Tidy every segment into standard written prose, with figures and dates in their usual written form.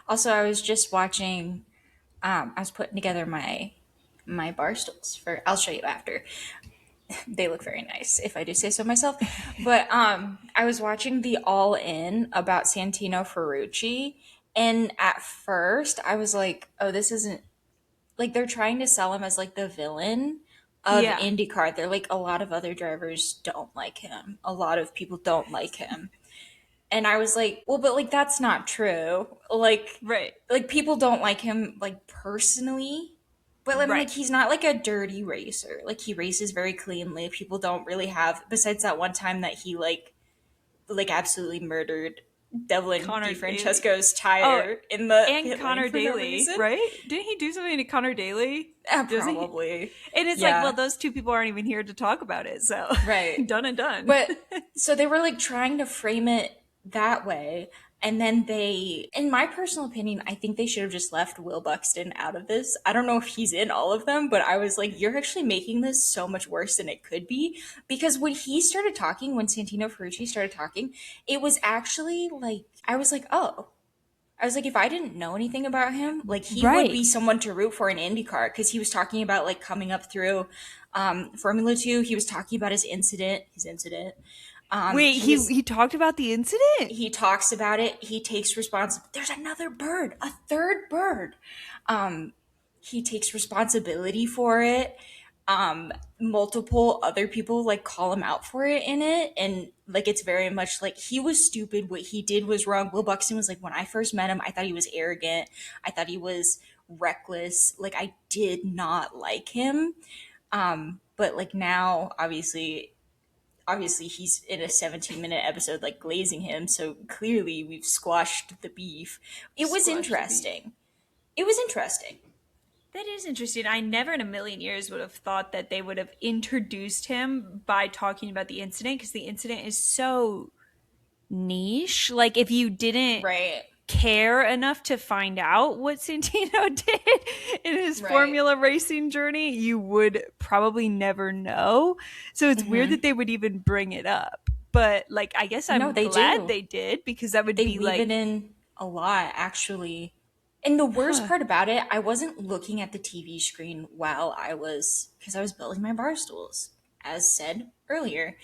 Also, I was just watching. I was putting together my bar stools for. I'll show you after. They look very nice, if I do say so myself. But I was watching the All In about Santino Ferrucci, and at first I was like, "Oh, this isn't like they're trying to sell him as like the villain of Yeah. IndyCar. They're like a lot of other drivers don't like him. A lot of people don't like him." And I was like, "Well, but like that's not true. Right. Like people don't like him like personally." But I'm Right. like, he's not like a dirty racer. Like he races very cleanly. People don't really have besides that one time that he like absolutely murdered Devlin Connor Daly. DeFrancesco's Oh, tire in the and pit lane Connor for no Daly, reason. right? Didn't he do something to Connor Daly? Doesn't he? Probably. And it's like, well, Yeah. those two people aren't even here to talk about it. So Right. done and done. But so they were like trying to frame it that way. And then they, in my personal opinion, I think they should have just left Will Buxton out of this. I don't know if he's in all of them, but I was like, you're actually making this so much worse than it could be. Because when he started talking, when Santino Ferrucci started talking, it was actually like, I was like, oh. I was like, if I didn't know anything about him, like he would Right. be someone to root for in IndyCar because he was talking about like coming up through Formula 2. He was talking about his incident. Wait, He he was he talked about the incident? he talks about it. He takes responsibility. There's another bird, a third bird. He takes responsibility for it. Multiple other people like call him out for it in it, and like it's very much like he was stupid. What he did was wrong. Will Buxton was like, when I first met him, I thought he was arrogant. I thought he was reckless. Like I did not like him. But like now, obviously he's in a 17-minute episode like glazing him, so clearly we've squashed the beef. It was Squash the beef. interesting. It was interesting. That is interesting. I never in a million years would have thought that they would have introduced him by talking about the incident because the incident is so niche. Like, if you didn't Right. care enough to find out what Santino did in his Right. formula racing journey, you would probably never know. So it's weird Hmm. that they would even bring it up. But like, I guess No, I'm they glad do. they did because that would They be weave it like, in a lot, actually. And the worst huh, part about it, I wasn't looking at the TV screen while because I was building my bar stools, as said earlier.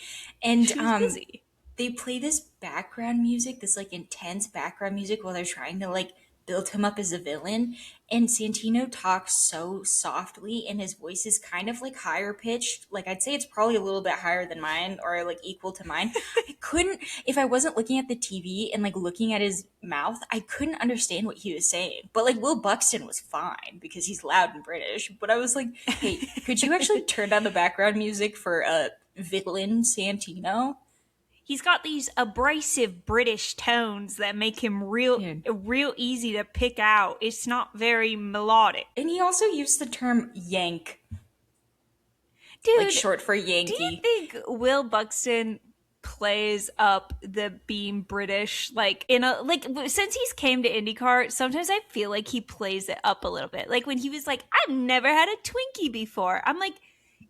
And she was busy. they play this background music, this like intense background music while they're trying to like build him up as a villain. And Santino talks so softly and his voice is kind of like higher pitched. Like I'd say it's probably a little bit higher than mine or like equal to mine. I couldn't if I wasn't looking at the TV and like looking at his mouth, I couldn't understand what he was saying. But like Will Buxton was fine because he's loud and British. But I was like, hey, could you actually turn down the background music for a villain Santino? He's got these abrasive British tones that make him real Dude. real easy to pick out. It's not very melodic. And he also used the term yank, like Dude, short for do you Yankee. think Will Buxton plays up the being British like in a like since he's came to IndyCar, sometimes I feel like he plays it up a little bit. Like when he was like, I've never had a Twinkie before. I'm like,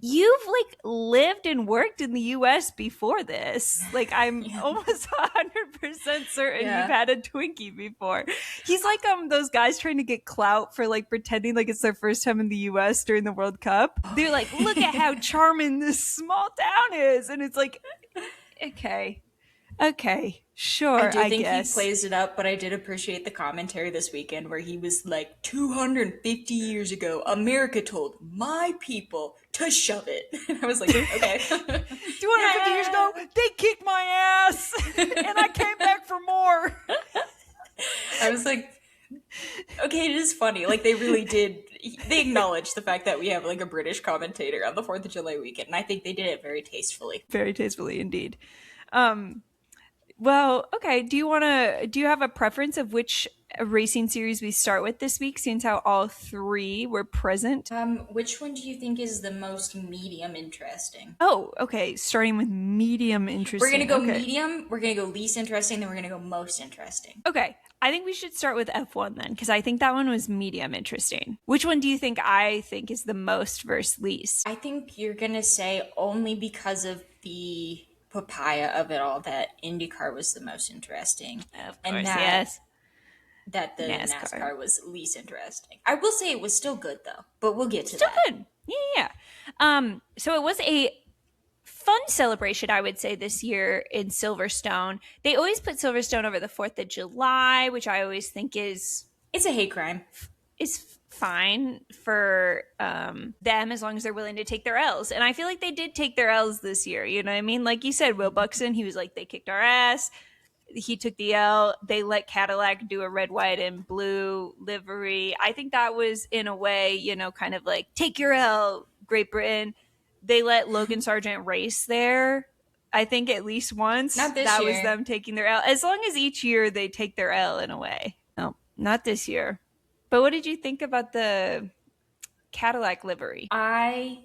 you've like lived and worked in the US before this. Like I'm Yeah. almost 100% certain you've Yeah. had a Twinkie before. He's like those guys trying to get clout for like pretending like it's their first time in the US during the World Cup. Oh, They're like, look at how charming this small town is. And it's like, okay. Okay. I Sure, do I think he guess. plays it up, but I did appreciate the commentary this weekend where he was like, 250 years ago, America told my people to shove it. And I was like, okay. 250 years ago, they kicked my ass and I came back for more. I was like, okay, it is funny. Like, they really did, they acknowledged the fact that we have like a British commentator on the 4th of July weekend. And I think they did it very tastefully. Very tastefully indeed. Um, well, okay. Do you have a preference of which racing series we start with this week, since how all three were present? Which one do you think is the most medium interesting? Oh, okay. Starting with medium We're gonna interesting. go Okay. medium, we're gonna go least interesting, then we're gonna go most interesting. Okay. I think we should start with F1 then, because I think that one was medium interesting. Which one do you think I think is the most versus least? I think you're gonna say only because of the papaya of it all that IndyCar was the most interesting. Of And course, that yes. that the NASCAR. NASCAR was least interesting. I will say it was still good though, but we'll get to Still that. good. Yeah, yeah. So it was a fun celebration, I would say, this year in Silverstone. They always put Silverstone over the 4th of July, which I always think It's a hate crime. is fine for them as long as they're willing to take their L's. And I feel like they did take their L's this year. You know what I mean? Like you said, Will Buxton, he was like, they kicked our ass. He took the L. They let Cadillac do a red, white, and blue livery. I think that was, in a way, kind of like, take your L, Great Britain. They let Logan Sargent race there. I think at least once. Not this That was year. them taking their L. As long as each year they take their L in a way. No, not this year. But what did you think about the Cadillac livery? I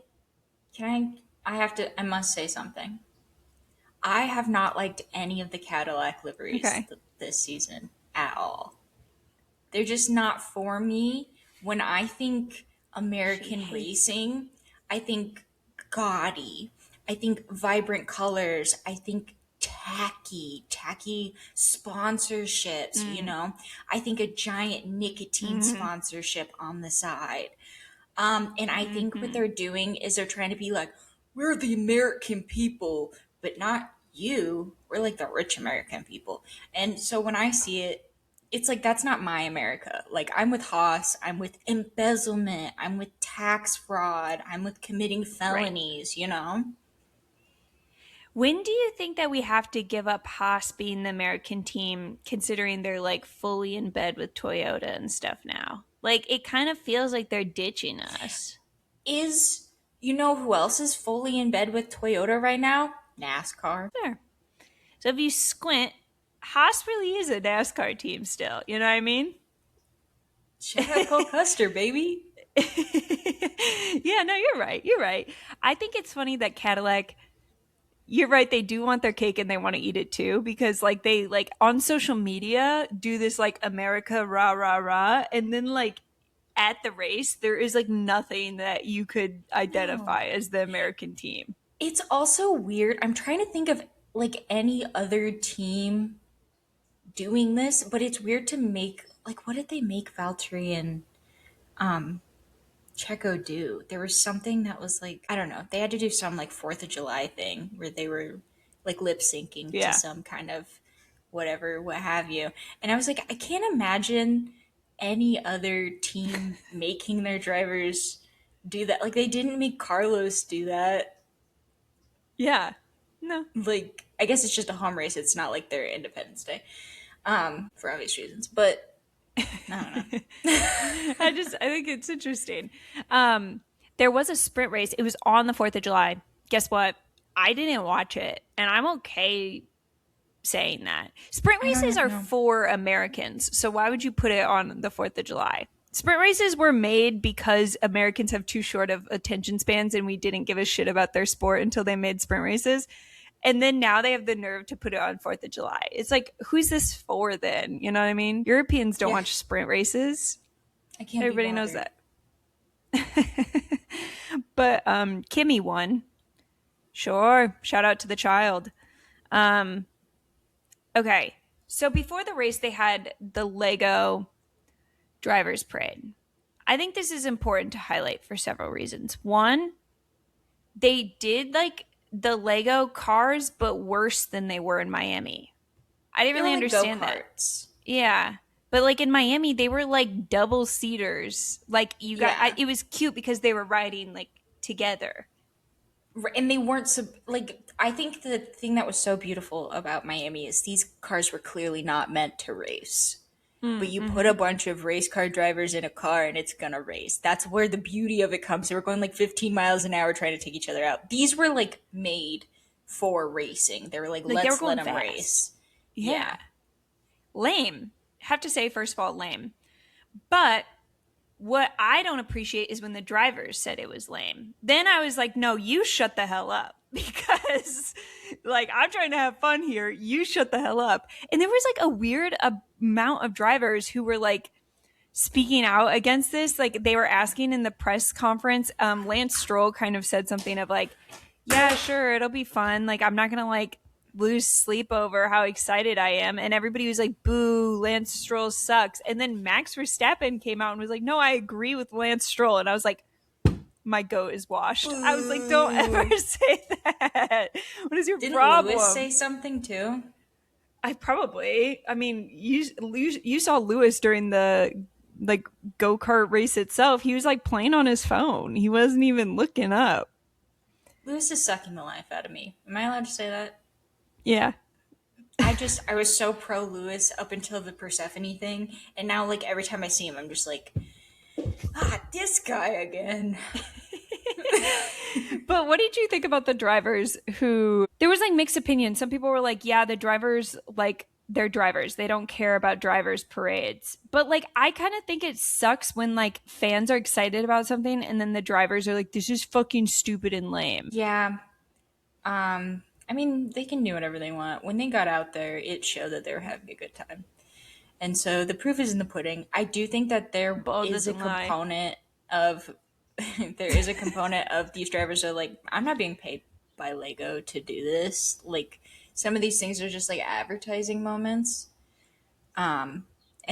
must say something. I have not liked any of the Cadillac liveries Okay. this season at all. They're just not for me. When I think She American hates it. racing, I think gaudy. I think vibrant colors. I think tacky sponsorships, Mm, I think a giant nicotine mm-hmm, sponsorship on the side. And I think what mm-hmm. they're doing is they're trying to be like, we're the American people, but not you. We're like the rich American people. And so when I see it, it's like that's not my America. Like I'm with Haas, I'm with embezzlement, I'm with tax fraud, I'm with committing Right. felonies. When do you think that we have to give up Haas being the American team, considering they're like fully in bed with Toyota and stuff now? Like, it kind of feels like they're ditching us. Is you know who else is fully in bed with Toyota right now? NASCAR. There. So if you squint, Haas really is a NASCAR team still. You know what I mean? Shout out Cole Custer, baby. Yeah, no, you're right. You're right. I think it's funny that Cadillac, you're right, they do want their cake and they want to eat it too, because like they like on social media do this like America rah rah rah, and then like at the race there is like nothing that you could No. identify as the American team. It's also weird. I'm trying to think of like any other team doing this, but it's weird to make like what did they make Valtteri and um Checo do? There was something that was like I don't know. They had to do some like 4th of July thing where they were like lip syncing to Yeah. some kind of whatever, what have you. And I was like, I can't imagine any other team making their drivers do that. Like they didn't make Carlos do that. Yeah. No. Like I guess it's just a home race. It's not like their Independence Day, for obvious reasons. But I don't know. I think it's interesting. There was a sprint race. It was on the 4th of July. Guess what? I didn't watch it, and I'm okay saying that. Sprint I races don't are know. for Americans, so why would you put it on the 4th of July? Sprint races were made because Americans have too short of attention spans and we didn't give a shit about their sport until they made sprint races. And then now they have the nerve to put it on 4th of July. It's like, who's this for then? You know what I mean? Europeans don't Yeah, watch sprint races. I can't be Everybody knows bothered. that. But Kimmy won. Sure. Shout out to the child. Um, okay. So before the race, they had the Lego Drivers Parade. I think this is important to highlight for several reasons. One, they did like the Lego cars, but worse than they were in Miami. I didn't They were really like go understand that. karts. Yeah. But like in Miami, they were like double seaters. Like you got, Yeah, it was cute because they were riding like together. and they weren't like. I think the thing that was so beautiful about Miami is these cars were clearly not meant to race. But you put Mm-hmm. a bunch of race car drivers in a car and it's gonna race. That's where the beauty of it comes. They were going like 15 miles an hour trying to take each other out. These were like made for racing. They were like, Like they were let's let going them fast. race. Yeah. Yeah. Lame. Have to say, first of all, lame. But what I don't appreciate is when the drivers said it was lame. Then I was like, no, you shut the hell up. Because, like, I'm trying to have fun here. You shut the hell up. And there was like a weird amount of drivers who were like speaking out against this. Like, they were asking in the press conference. Lance Stroll kind of said something of like, yeah, sure, it'll be fun. Like, I'm not going to like lose sleep over how excited I am. And everybody was like, boo, Lance Stroll sucks. And then Max Verstappen came out and was like, no, I agree with Lance Stroll. And I was like, my goat is washed. I was like, don't ever Boo. say that. What is your Didn't Lewis problem? say something too? I mean, you saw Lewis during the like go kart race itself. He was like playing on his phone. He wasn't even looking up. Lewis is sucking the life out of me. Am I allowed to say that? Yeah. I was so pro Lewis up until the Persephone thing, and now like every time I see him, I'm just like, this guy again. But what did you think about the drivers who there was like mixed opinions. Some people were like, yeah, the drivers like they're drivers. They don't care about drivers parades. But like I kind of think it sucks when like fans are excited about something and then the drivers are like this is fucking stupid and lame. Yeah. I mean, they can do whatever they want. When they got out there, it showed that they were having a good time. And so the proof is in the pudding. I do think that there Ball is a doesn't lie. component of there is a component of these drivers are like, I'm not being paid by Lego to do this. Like some of these things are just like advertising moments. And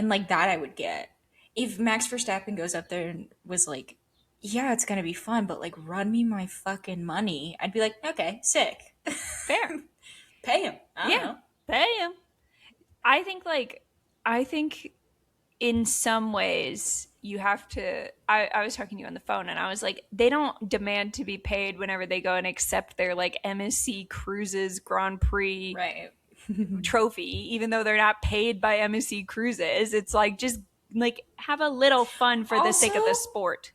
like that I would get. If Max Verstappen goes up there and was like, yeah, it's gonna be fun, but like run me my fucking money, I'd be like, okay, sick. Fair. Pay him. I don't Yeah. know. Pay him. I think like I think in some ways you have to I was talking to you on the phone and I was like they don't demand to be paid whenever they go and accept their like MSC Cruises Grand Prix Right. trophy even though they're not paid by MSC Cruises. It's like just like have a little fun for the Also, sake of the sport.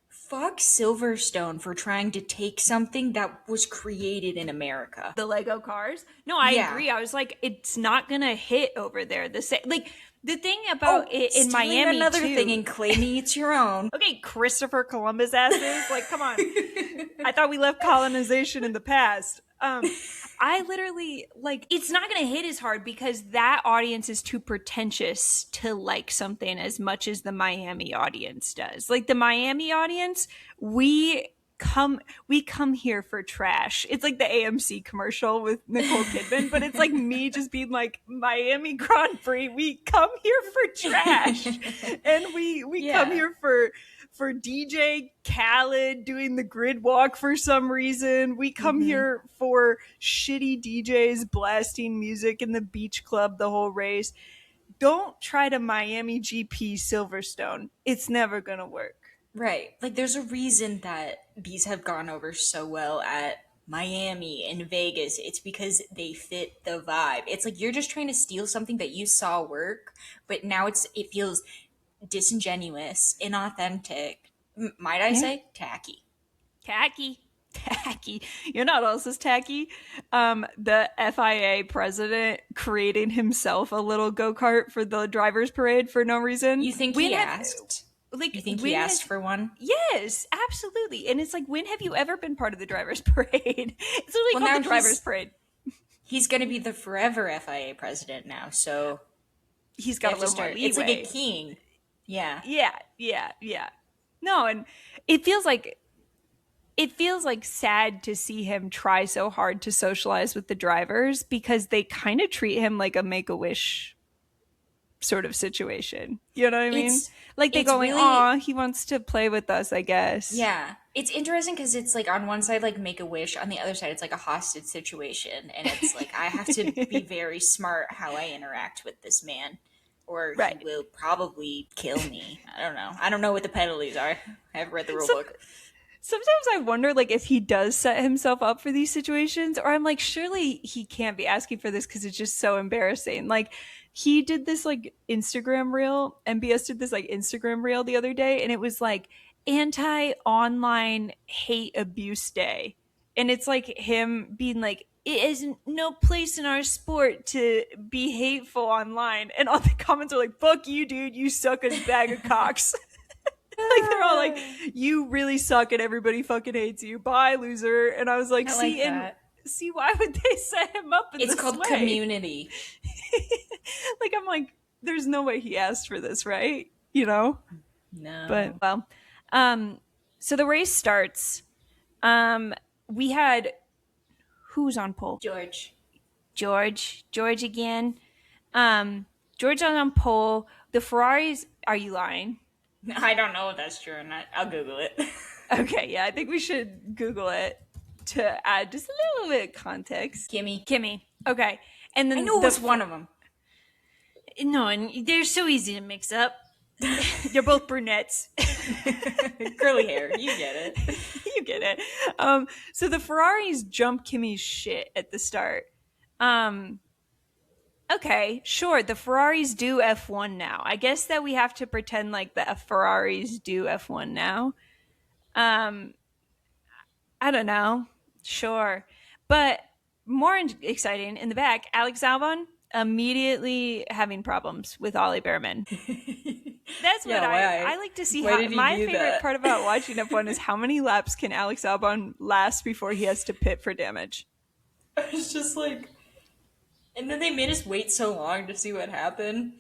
fuck Silverstone for trying to take something that was created in America. The Lego cars. No, I Yeah. agree. I was like, it's not gonna hit over there. The same, like the thing about Oh, it in stealing Miami another too. thing and claiming it's your own. Okay, Christopher Columbus asses. Like, come on. I thought we left colonization in the past. I literally like it's not gonna hit as hard because that audience is too pretentious to like something as much as the Miami audience does. Like the Miami audience, we come here for trash. It's like the AMC commercial with Nicole Kidman, but it's like me just being like Miami Grand Prix. We come here for trash, and we come Yeah. here for DJ Khaled doing the grid walk for some reason. We come here for shitty DJs blasting music in the beach club the whole race. Don't try to Miami GP Silverstone. It's never gonna work. Right. Like there's a reason that these have gone over so well at Miami and Vegas. It's because they fit the vibe. It's like you're just trying to steal something that you saw work, but now it feels disingenuous, inauthentic, might I Yeah. say, tacky. Tacky. Tacky. You know what else is tacky? The FIA president creating himself a little go-kart for the drivers parade for no reason. You think When he have asked? like You think he when asked has for one? yes, absolutely. And it's like when have you ever been part of the drivers parade? It's literally Well, called now the drivers parade. he's going to be the forever FIA president now, so He's you got a have to little more start. leeway. It's like a king. Yeah. Yeah. No, and it feels like sad to see him try so hard to socialize with the drivers because they kind of treat him like a make-a-wish sort of situation. You know what I mean? It's Like they it's going, really "Aw, he wants to play with us, I guess." yeah. It's interesting because it's like on one side like make a wish, on the other side it's like a hostage situation, and it's like I have to be very smart how I interact with this man, or he Right. will probably kill me. I don't know. I don't know what the penalties are. I haven't read the rule Some, book. sometimes I wonder like if he does set himself up for these situations or I'm like surely he can't be asking for this cuz it's just so embarrassing. Like he did this like Instagram reel, MBS did this like Instagram reel the other day and it was like anti-online hate abuse day. And it's like him being like it isn't no place in our sport to be hateful online and all the comments are like fuck you dude, you suck a bag of cocks. Like they're all like, "You really suck and everybody fucking hates you. Bye, loser." And I was like, I like "See, and that. see why would they set him up in It's this called way?" community. Like I'm like, "There's no way he asked for this, right?" You know. No. But well, so the race starts. We had who's on pole? George. George again. George on pole. The Ferraris. Are you lying? I don't know if that's true or not. I'll Google it. Okay, yeah, I think we should Google it to add just a little bit of context. Kimmy. Kimmy. Okay, and I then knew it was one of them. no, and they're so easy to mix up. They're both brunettes. Curly hair. You get it. You get it. So the Ferraris jump Kimmy's shit at the start. Okay, sure. The Ferraris do F1 now. I guess that we have to pretend like the Ferraris do F1 now. Um, I don't know. Sure. But more exciting in the back, Alex Albon immediately having problems with Ollie Behrman. That's what I like to see. How my favorite part about watching F1 is how many laps can Alex Albon last before he has to pit for damage. I was just like, and then they made us wait so long to see what happened.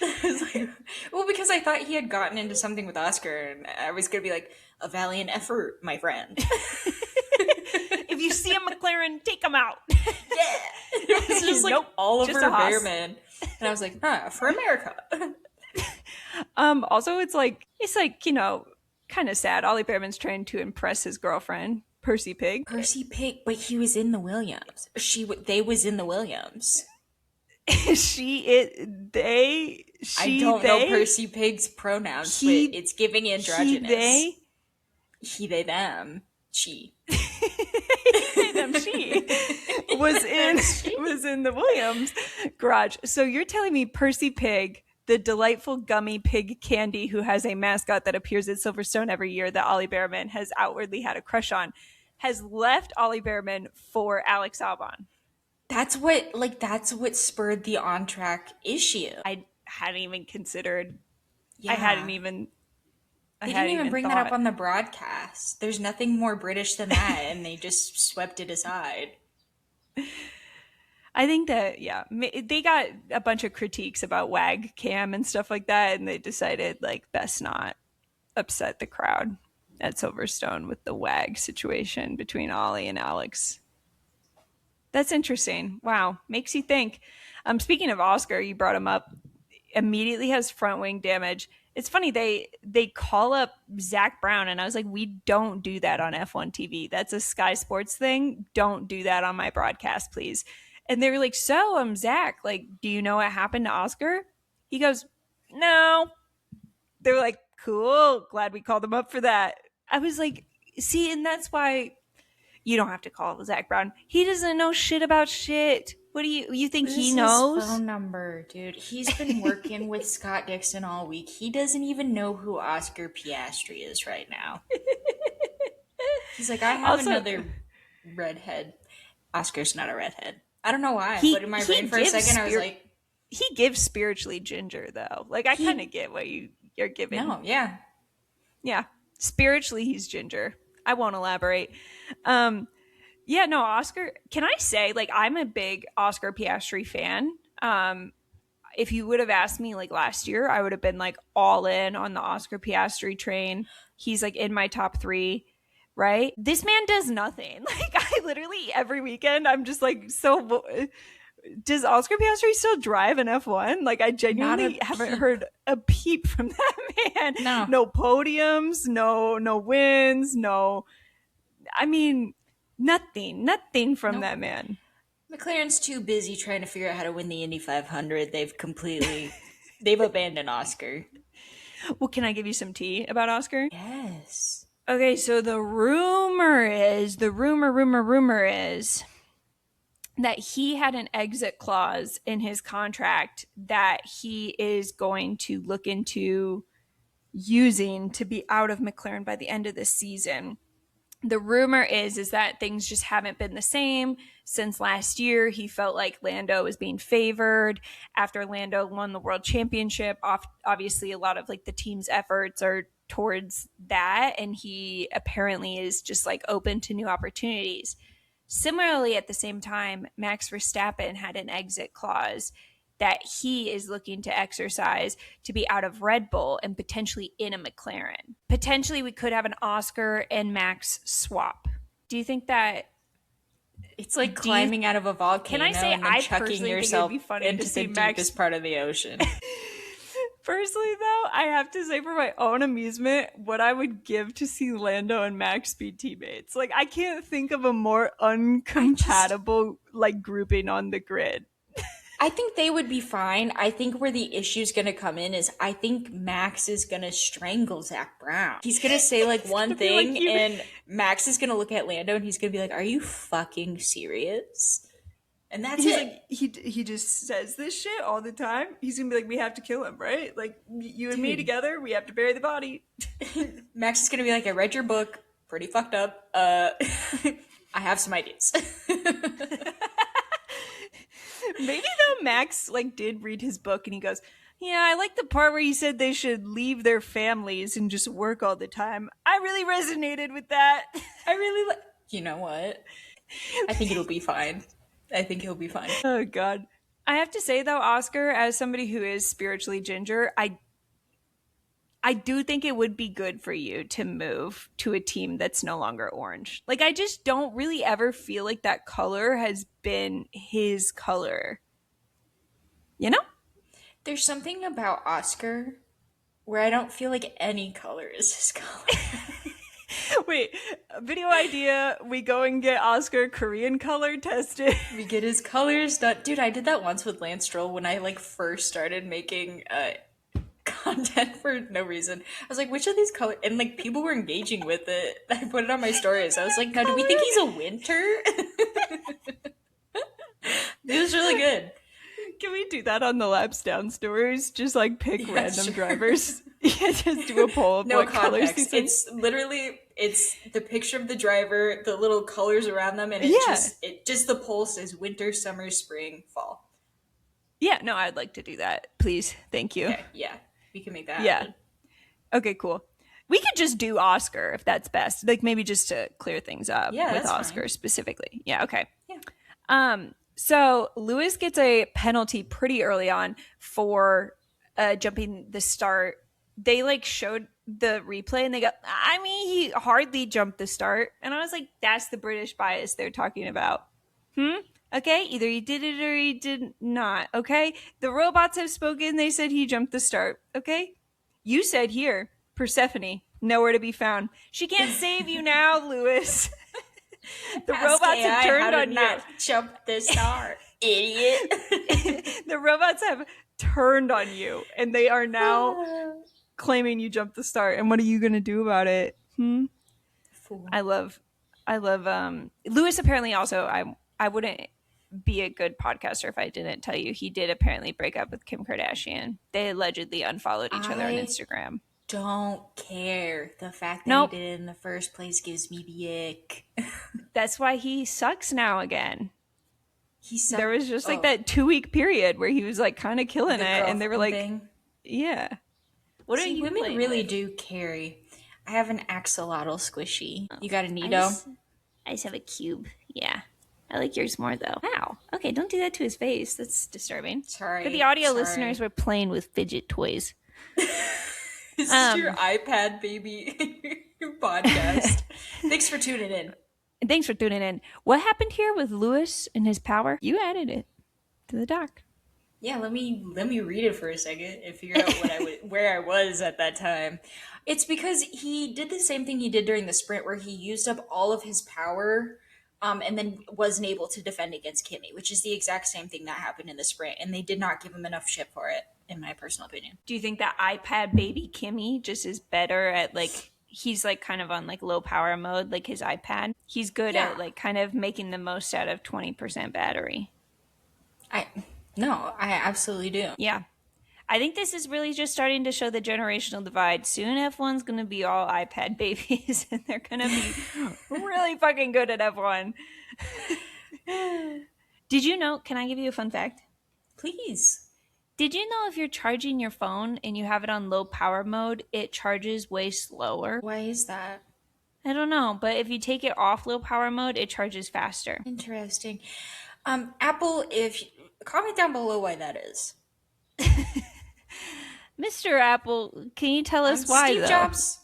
Like, well, because I thought he had gotten into something with Oscar, and I was gonna be like, a valiant effort, my friend. If you see a McLaren, take him out. Yeah, it was just like nope, Oliver Behrman, and I was like, for America. Also, it's like kind of sad. Ollie Behrman's trying to impress his girlfriend, Percy Pig. Percy Pig, but he was in the Williams. They was in the Williams. I don't know Percy Pig's pronouns, but it's giving androgynous. He, they, them. She. They, them, she was in the Williams garage. So you're telling me Percy Pig, the delightful gummy pig candy who has a mascot that appears at Silverstone every year that Ollie Behrman has outwardly had a crush on, has left Ollie Behrman for Alex Albon. That's what spurred the on-track issue. I hadn't even considered. Yeah. They didn't even bring that up on the broadcast. There's nothing more British than that, and they just swept it aside. I think that, yeah, they got a bunch of critiques about WAG cam and stuff like that, and they decided, like, best not upset the crowd at Silverstone with the WAG situation between Ollie and Alex. That's interesting. Wow. Makes you think. Speaking of Oscar, you brought him up. Immediately has front wing damage. It's funny, they call up Zach Brown, and I was like, we don't do that on F1 TV. That's a Sky Sports thing. Don't do that on my broadcast, please. And they were like, so, Zach, like, do you know what happened to Oscar? He goes, no. They were like, cool. Glad we called him up for that. I was like, see, and that's why you don't have to call Zach Brown. He doesn't know shit about shit. What do you think he knows? His phone number, dude. He's been working with Scott Dixon all week. He doesn't even know who Oscar Piastri is right now. He's like, I have another redhead. Oscar's not a redhead. I don't know why. But in my brain for a second, I was like, he gives spiritually ginger though. Like I kind of get what you're giving. No, yeah, yeah. Spiritually, he's ginger. I won't elaborate. Yeah, no, Oscar, can I say, like, I'm a big Oscar Piastri fan. If you would have asked me, like, last year, I would have been, like, all in on the Oscar Piastri train. He's, like, in my top 3, right? This man does nothing. Like, I literally, every weekend, I'm just, like, so... Does Oscar Piastri still drive in F1? Like, I genuinely haven't heard a peep from that man. No podiums, no wins, no... I mean... Nothing from that man. McLaren's too busy trying to figure out how to win the Indy 500. They've abandoned Oscar. Well, can I give you some tea about Oscar? Yes. Okay, so the rumor is that he had an exit clause in his contract that he is going to look into using to be out of McLaren by the end of this season. The rumor is that things just haven't been the same since last year. He felt like Lando was being favored after Lando won the world championship. Obviously, a lot of like the team's efforts are towards that, and he apparently is just like open to new opportunities. Similarly, at the same time, Max Verstappen had an exit clause that he is looking to exercise to be out of Red Bull and potentially in a McLaren. Potentially, we could have an Oscar and Max swap. Do you think that It's like Do you? climbing out of a Can I volcano say and then I chucking personally think it would yourself be funny to into the see Max. deepest part of the ocean. Personally, though, I have to say for my own amusement, what I would give to see Lando and Max be teammates. Like, I can't think of a more uncompatible like grouping on the grid. I think they would be fine. I think where the issue's gonna come in is I think Max is gonna strangle Zach Brown. He's gonna say like It's one gonna be like thing, you. and Max is gonna look at Lando and he's gonna be like, "Are you fucking serious?" And that's He's it. like he just says this shit all the time. He's gonna be like, we have to kill him, right? Like you and me Dude, together, we have to bury the body. Max is gonna be like, "I read your book, pretty fucked up. I have some ideas." Maybe though Max like did read his book and he goes, yeah, I like the part where he said they should leave their families and just work all the time. I really resonated with that. I really like. You know what? I think it'll be fine. I think he'll be fine. Oh god. I have to say though, Oscar, as somebody who is spiritually ginger, I do think it would be good for you to move to a team that's no longer orange. Like I just don't really ever feel like that color has been his color. You know? There's something about Oscar where I don't feel like any color is his color. Wait, video idea. We go and get Oscar Korean color tested. We get his colors done. Dude, I did that once with Lance Stroll when I like first started making content for no reason. I was like, which of these colors? And like people were engaging with it. I put it on my stories. I was like, now do we think he's a winter? It was really good. Can we do that on the Laps Down stories? Just like pick Yeah, random sure. drivers. Yeah, just do a poll of No what colors context. these are. It's literally it's the picture of the driver, the little colors around them, and Yeah. it just the poll says winter, summer, spring, fall. Yeah, no, I'd like to do that. Please. Thank you. Okay, yeah, we can make that Yeah. happen. Okay, cool. We could just do Oscar if that's best. Like maybe just to clear things up Yeah, with that's Oscar fine. specifically. Yeah, okay. Yeah. So Lewis gets a penalty pretty early on for jumping the start. They like showed the replay and they go, I mean, he hardly jumped the start. And I was like, that's the British bias they're talking about. Okay, either he did it or he did not. Okay, the robots have spoken. They said he jumped the start. Okay, you said here, Persephone, nowhere to be found. She can't save you now, Lewis. The robots have turned on you. Jump the star, idiot. The robots have turned on you, and they are now claiming you jumped the start. And what are you going to do about it? Fool. I love Lewis. Apparently, also, I wouldn't be a good podcaster if I didn't tell you he did apparently break up with Kim Kardashian. They allegedly unfollowed each other on Instagram. Don't care. The fact that Nope. he did it in the first place gives me the ick. That's why he sucks now again. There was just like Oh, that 2-week period where he was like kind of killing the it, and they were like, girlfriend thing. yeah. What are See, you women playing really with? do carry. I have an axolotl squishy. You got a I Nido? just have a cube. Yeah. I like yours more though. Wow. Okay, don't do that to his face. That's disturbing. Sorry. For the audio sorry. listeners, we're playing with fidget toys. This is your iPad baby podcast. Thanks for tuning in. And thanks for tuning in. What happened here with Lewis and his power? You added it to the doc. Yeah, let me read it for a second and figure out where I was at that time. It's because he did the same thing he did during the sprint, where he used up all of his power, and then wasn't able to defend against Kimmy, which is the exact same thing that happened in the sprint, and they did not give him enough shit for it, in my personal opinion. Do you think that iPad baby Kimmy just is better at like he's like kind of on like low power mode, like his iPad? He's good at like kind of making the most out of 20% battery. No, I absolutely do. Yeah. I think this is really just starting to show the generational divide. Soon F1's going to be all iPad babies and they're going to be really fucking good at F1. Did you know, can I give you a fun fact? Please. Did you know if you're charging your phone and you have it on low power mode, it charges way slower? Why is that? I don't know, but if you take it off low power mode, it charges faster. Interesting. Apple, comment down below why that is. Mr. Apple, can you tell us why, Steve though? Jobs,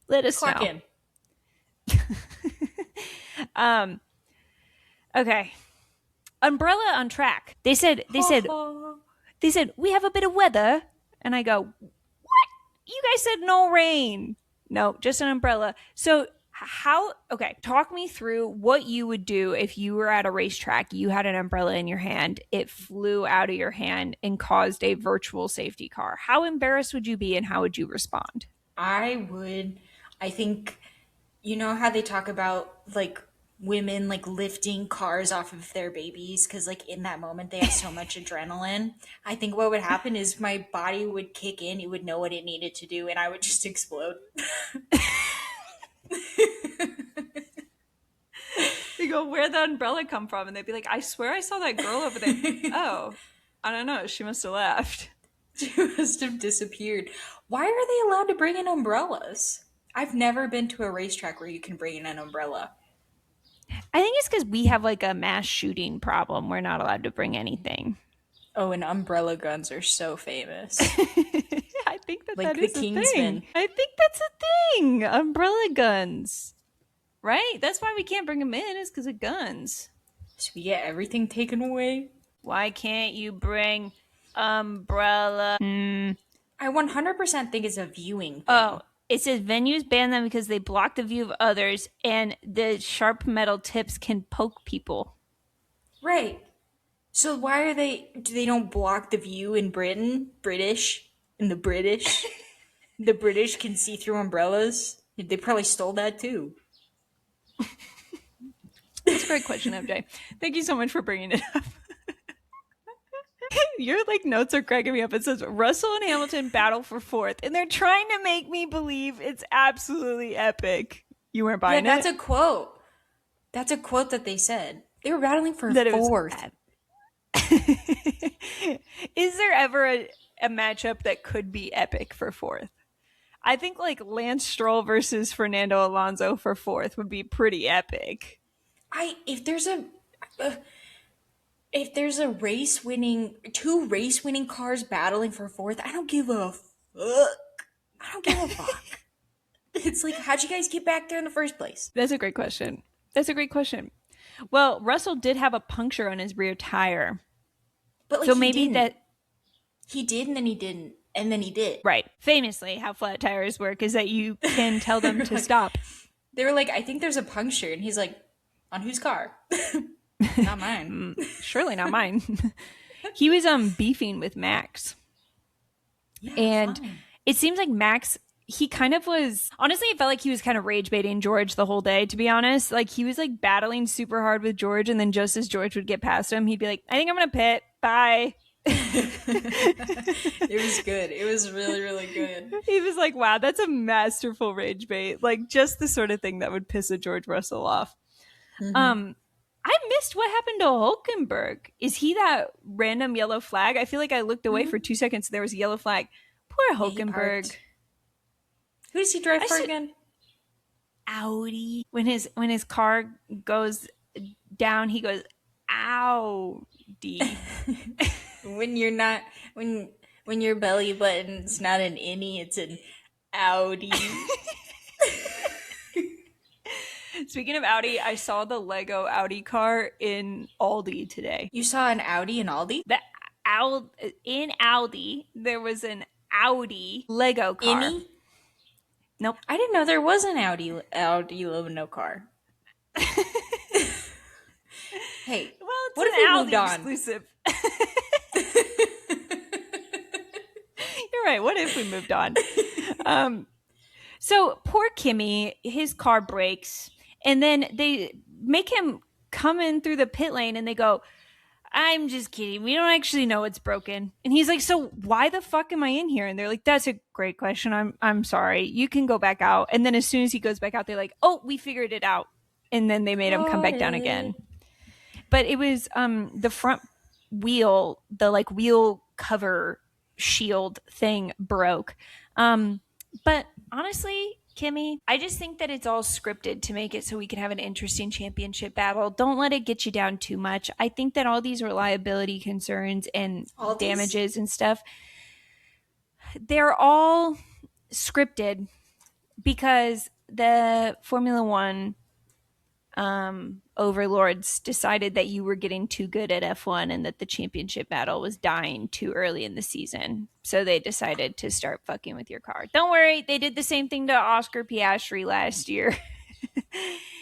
Let us clock know. in. Okay. Umbrella on track. They said we have a bit of weather, and I go, what? You guys said no rain. No, just an umbrella. So how? Okay, talk me through what you would do if you were at a racetrack. You had an umbrella in your hand. It flew out of your hand and caused a virtual safety car. How embarrassed would you be, and how would you respond? I would, I think, you know how they talk about like women like lifting cars off of their babies because like in that moment they have so much adrenaline. I think what would happen is my body would kick in, it would know what it needed to do, and I would just explode. They go, where'd the umbrella come from? And they'd be like, I swear I saw that girl over there. Oh, I don't know. She must have left. She must have disappeared. Why are they allowed to bring in umbrellas? I've never been to a racetrack where you can bring in an umbrella. I think it's because we have like a mass shooting problem. We're not allowed to bring anything. Oh, and umbrella guns are so famous. I think that Like that the is a Kingsman. thing. I think that's a thing. Umbrella guns. Right? That's why we can't bring them in, is because of guns. So we get everything taken away. Why can't you bring umbrella? I 100% think it's a viewing Oh, thing. it says venues ban them because they block the view of others and the sharp metal tips can poke people. Right. So why are they don't block the view in Britain? British? In the British? The British can see through umbrellas? They probably stole that too. That's a great question, MJ. Thank you so much for bringing it up. Your like notes are cracking me up. It says Russell and Hamilton battle for fourth, and they're trying to make me believe it's absolutely epic. You weren't Yeah, buying that's it? a quote. That's a quote that they said. They were battling for That it was. fourth. Is there ever a matchup that could be epic for fourth? I think like Lance Stroll versus Fernando Alonso for fourth would be pretty epic. I uh, if there's a race winning two race winning cars battling for fourth, I don't give a fuck. I don't give a fuck. It's like, how'd you guys get back there in the first place? That's a great question. That's a great question. Well, Russell did have a puncture on his rear tire. But like So he maybe didn't. that. He did and then he didn't. And then he did. Right. Famously, how flat tires work is that you can tell them to Like, stop. they were like, I think there's a puncture. And he's like, on whose car? Not mine. Surely not mine. He was beefing with Max. Yeah, And fine. it seems like Max, he kind of was, honestly, it felt like he was kind of rage baiting George the whole day, to be honest. Like he was like battling super hard with George. And then just as George would get past him, he'd be like, I think I'm going to pit. Bye. It was good. It was really, really good. He was like, wow, that's a masterful rage bait. Like just the sort of thing that would piss a George Russell off. Mm-hmm. Um, I missed what happened to Hulkenberg. Is he that random yellow flag? I feel like I looked away for 2 seconds. There was a yellow flag. Poor Yeah, he Hulkenberg. parked. Who does he drive I for should again? Audi. When his car goes down, he goes Audi. When you're not when your belly button's not an innie, it's an Audi. Speaking of Audi, I saw the Lego Audi car in Aldi today. You saw an Audi in Aldi? The in Aldi, there was an Audi Lego car. Innie? Nope. I didn't know there was an Audi Logano car. Hey, Well, it's what an if we Audi moved on? exclusive. You're right. What if we moved on? So poor Kimmy, his car breaks, and then they make him come in through the pit lane, and they go, I'm just kidding. We don't actually know it's broken. And he's like, so why the fuck am I in here? And they're like, that's a great question. I'm sorry. You can go back out. And then as soon as he goes back out, they're like, oh, we figured it out. And then they made him come back down again. But it was the front wheel, the like wheel cover shield thing broke. But honestly, Kimmy, I just think that it's all scripted to make it so we can have an interesting championship battle. Don't let it get you down too much. I think that all these reliability concerns and damages and stuff, they're all scripted because the Formula One overlords decided that you were getting too good at F1 and that the championship battle was dying too early in the season. So they decided to start fucking with your car. Don't worry, they did the same thing to Oscar Piastri last year.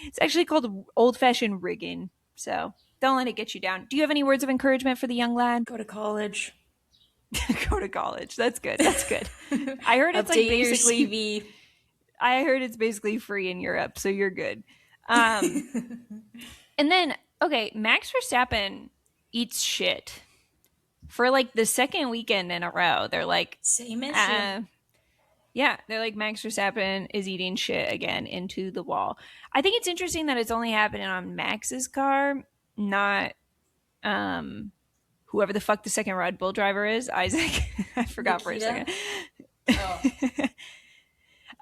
It's actually called old-fashioned rigging. So don't let it get you down. Do you have any words of encouragement for the young lad? Go to college. Go to college. That's good. That's good. I heard it's like Update your basically CV. I heard it's basically free in Europe, so you're good. Um, and then, okay, Max Verstappen eats shit for like the second weekend in a row. They're like, Same issue. yeah, they're like, Max Verstappen is eating shit again into the wall. I think it's interesting that it's only happening on Max's car, not whoever the fuck the second Red Bull driver is, Isaac. I forgot for a Nikita. second.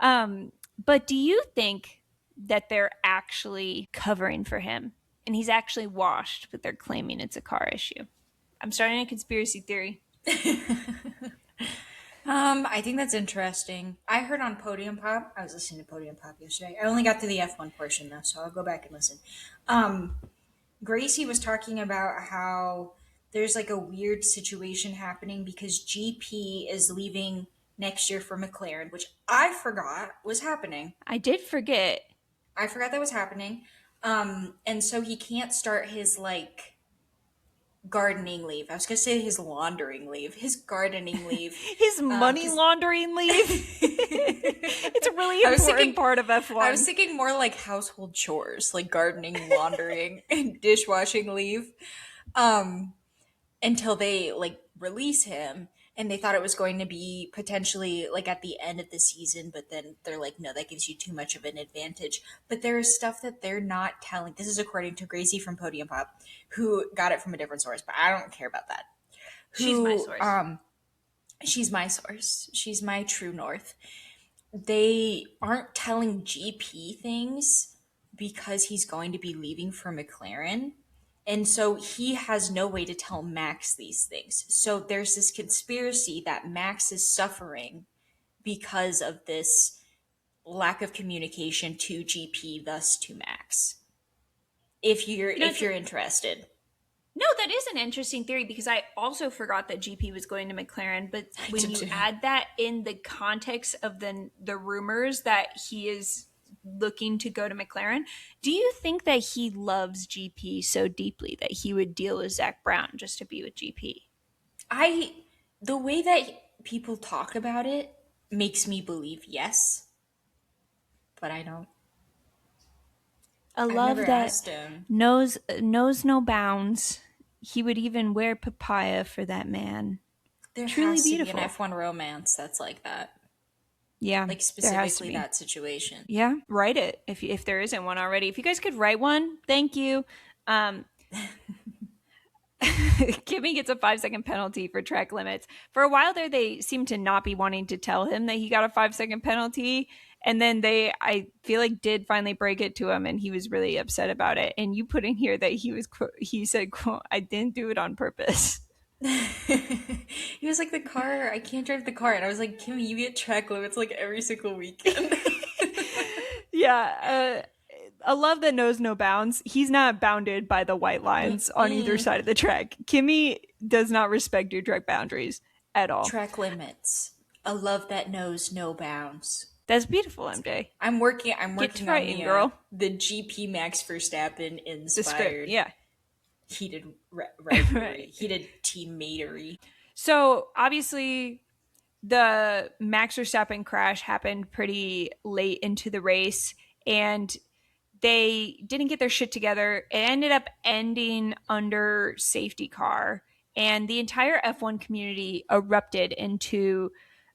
Oh, But do you think that they're actually covering for him and he's actually washed, but they're claiming it's a car issue? I'm starting a conspiracy theory. I think that's interesting. I heard on Podium Pop. I was listening to Podium Pop yesterday. I only got to the F1 portion though, so I'll go back and listen. Um, Gracie was talking about how there's like a weird situation happening because GP is leaving next year for McLaren, which I forgot was happening. I did forget. I forgot that was happening. And so he can't start his like gardening leave. I was gonna say his laundering leave, his gardening leave. His money 'Cause laundering leave. It's a really I was important thinking, part of F1. I was thinking more like household chores, like gardening, laundering, and dishwashing leave. Um, until they like release him, and they thought it was going to be potentially like at the end of the season, but then they're like, no, that gives you too much of an advantage. But there is stuff that they're not telling. This is according to Gracie from Podium Pop, who got it from a different source, but I don't care about that. She's my source. She's my source. She's my true north. They aren't telling GP things because he's going to be leaving for McLaren. And so he has no way to tell Max these things. So there's this conspiracy that Max is suffering because of this lack of communication to GP, thus to Max. If you're interested. No, that is an interesting theory because I also forgot that GP was going to McLaren. But when you too. add that in the context of the rumors that he is looking to go to McLaren, do you think that he loves GP so deeply that he would deal with Zach Brown just to be with GP? The way that people talk about it makes me believe yes, but I don't. A I've never love that asked him. knows no bounds. He would even wear papaya for that man. There Truly has to be an beautiful. F1 romance that's like that. Yeah, Like there has to specifically be. that situation. Yeah, write it if there isn't one already. If you guys could write one, thank you. Um, Kimmy gets a 5-second penalty for track limits. For a while there, they seemed to not be wanting to tell him that he got a 5-second penalty. And then I feel like, did finally break it to him, and he was really upset about it. And you put in here that he said, quote, "I didn't do it on purpose." He was like, the car, I can't drive the car. And I was like, Kimmy, you get track limits like every single weekend. Yeah, a love that knows no bounds. He's not bounded by the white lines on either side of the track. Kimmy does not respect your track boundaries at all. Track limits. A love that knows no bounds. That's beautiful, MJ. I'm working on the GP Max Verstappen inspired Yeah. heated rivalry, right. Heated teammatery. So obviously the Max Verstappen crash happened pretty late into the race, and they didn't get their shit together. It ended up ending under safety car, and the entire F1 community erupted into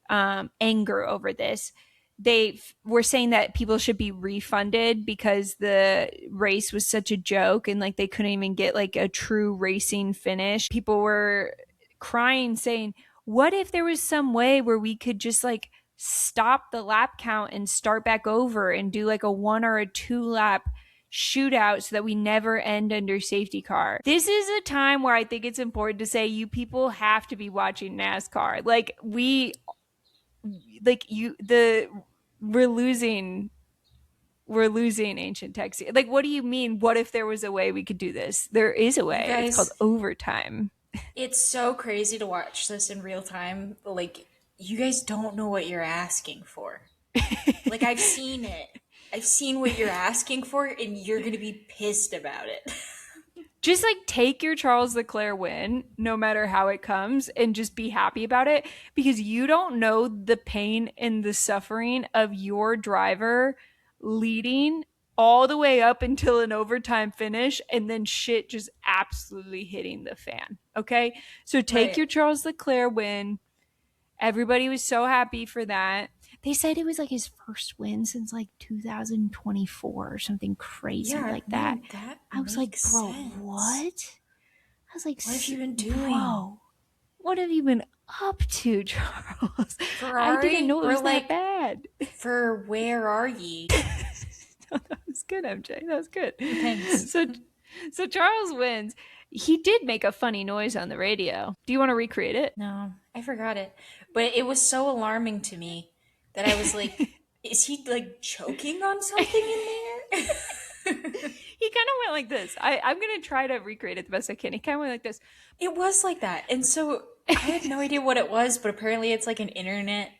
anger over this. They were saying that people should be refunded because the race was such a joke, and like they couldn't even get like a true racing finish. People were crying, saying, what if there was some way where we could just like stop the lap count and start back over and do like a 1 or a 2 lap shootout so that we never end under safety car. This is a time where I think it's important to say you people have to be watching NASCAR. We're losing we're losing ancient text. Like, what do you mean? What if there was a way we could do this? There is a You way. It's called guys, overtime. it's so crazy to watch this in real time. Like, you guys don't know what you're asking for. Like, I've seen it. I've seen what you're asking for, and you're gonna be pissed about it. Just like take your Charles Leclerc win, no matter how it comes, and just be happy about it because you don't know the pain and the suffering of your driver leading all the way up until an overtime finish and then shit just absolutely hitting the fan. Okay. So take Right. your Charles Leclerc win. Everybody was so happy for that. They said it was like his first win since like 2024 or something crazy Yeah, like that. no, that I was like, makes bro, sense. what? I was like, What have you been doing? bro, what have you been up to, Charles? I didn't Ferrari? know it We're was that like, bad. for where are ye? No, that was good, MJ. That was good. Thanks. So Charles wins. He did make a funny noise on the radio. Do you want to recreate it? No, I forgot it. But it was so alarming to me that I was like, is he like choking on something in there? He kind of went like this. I'm going to try to recreate it the best I can. He kind of went like this. It was like that. And so I had no idea what it was, but apparently it's like an internet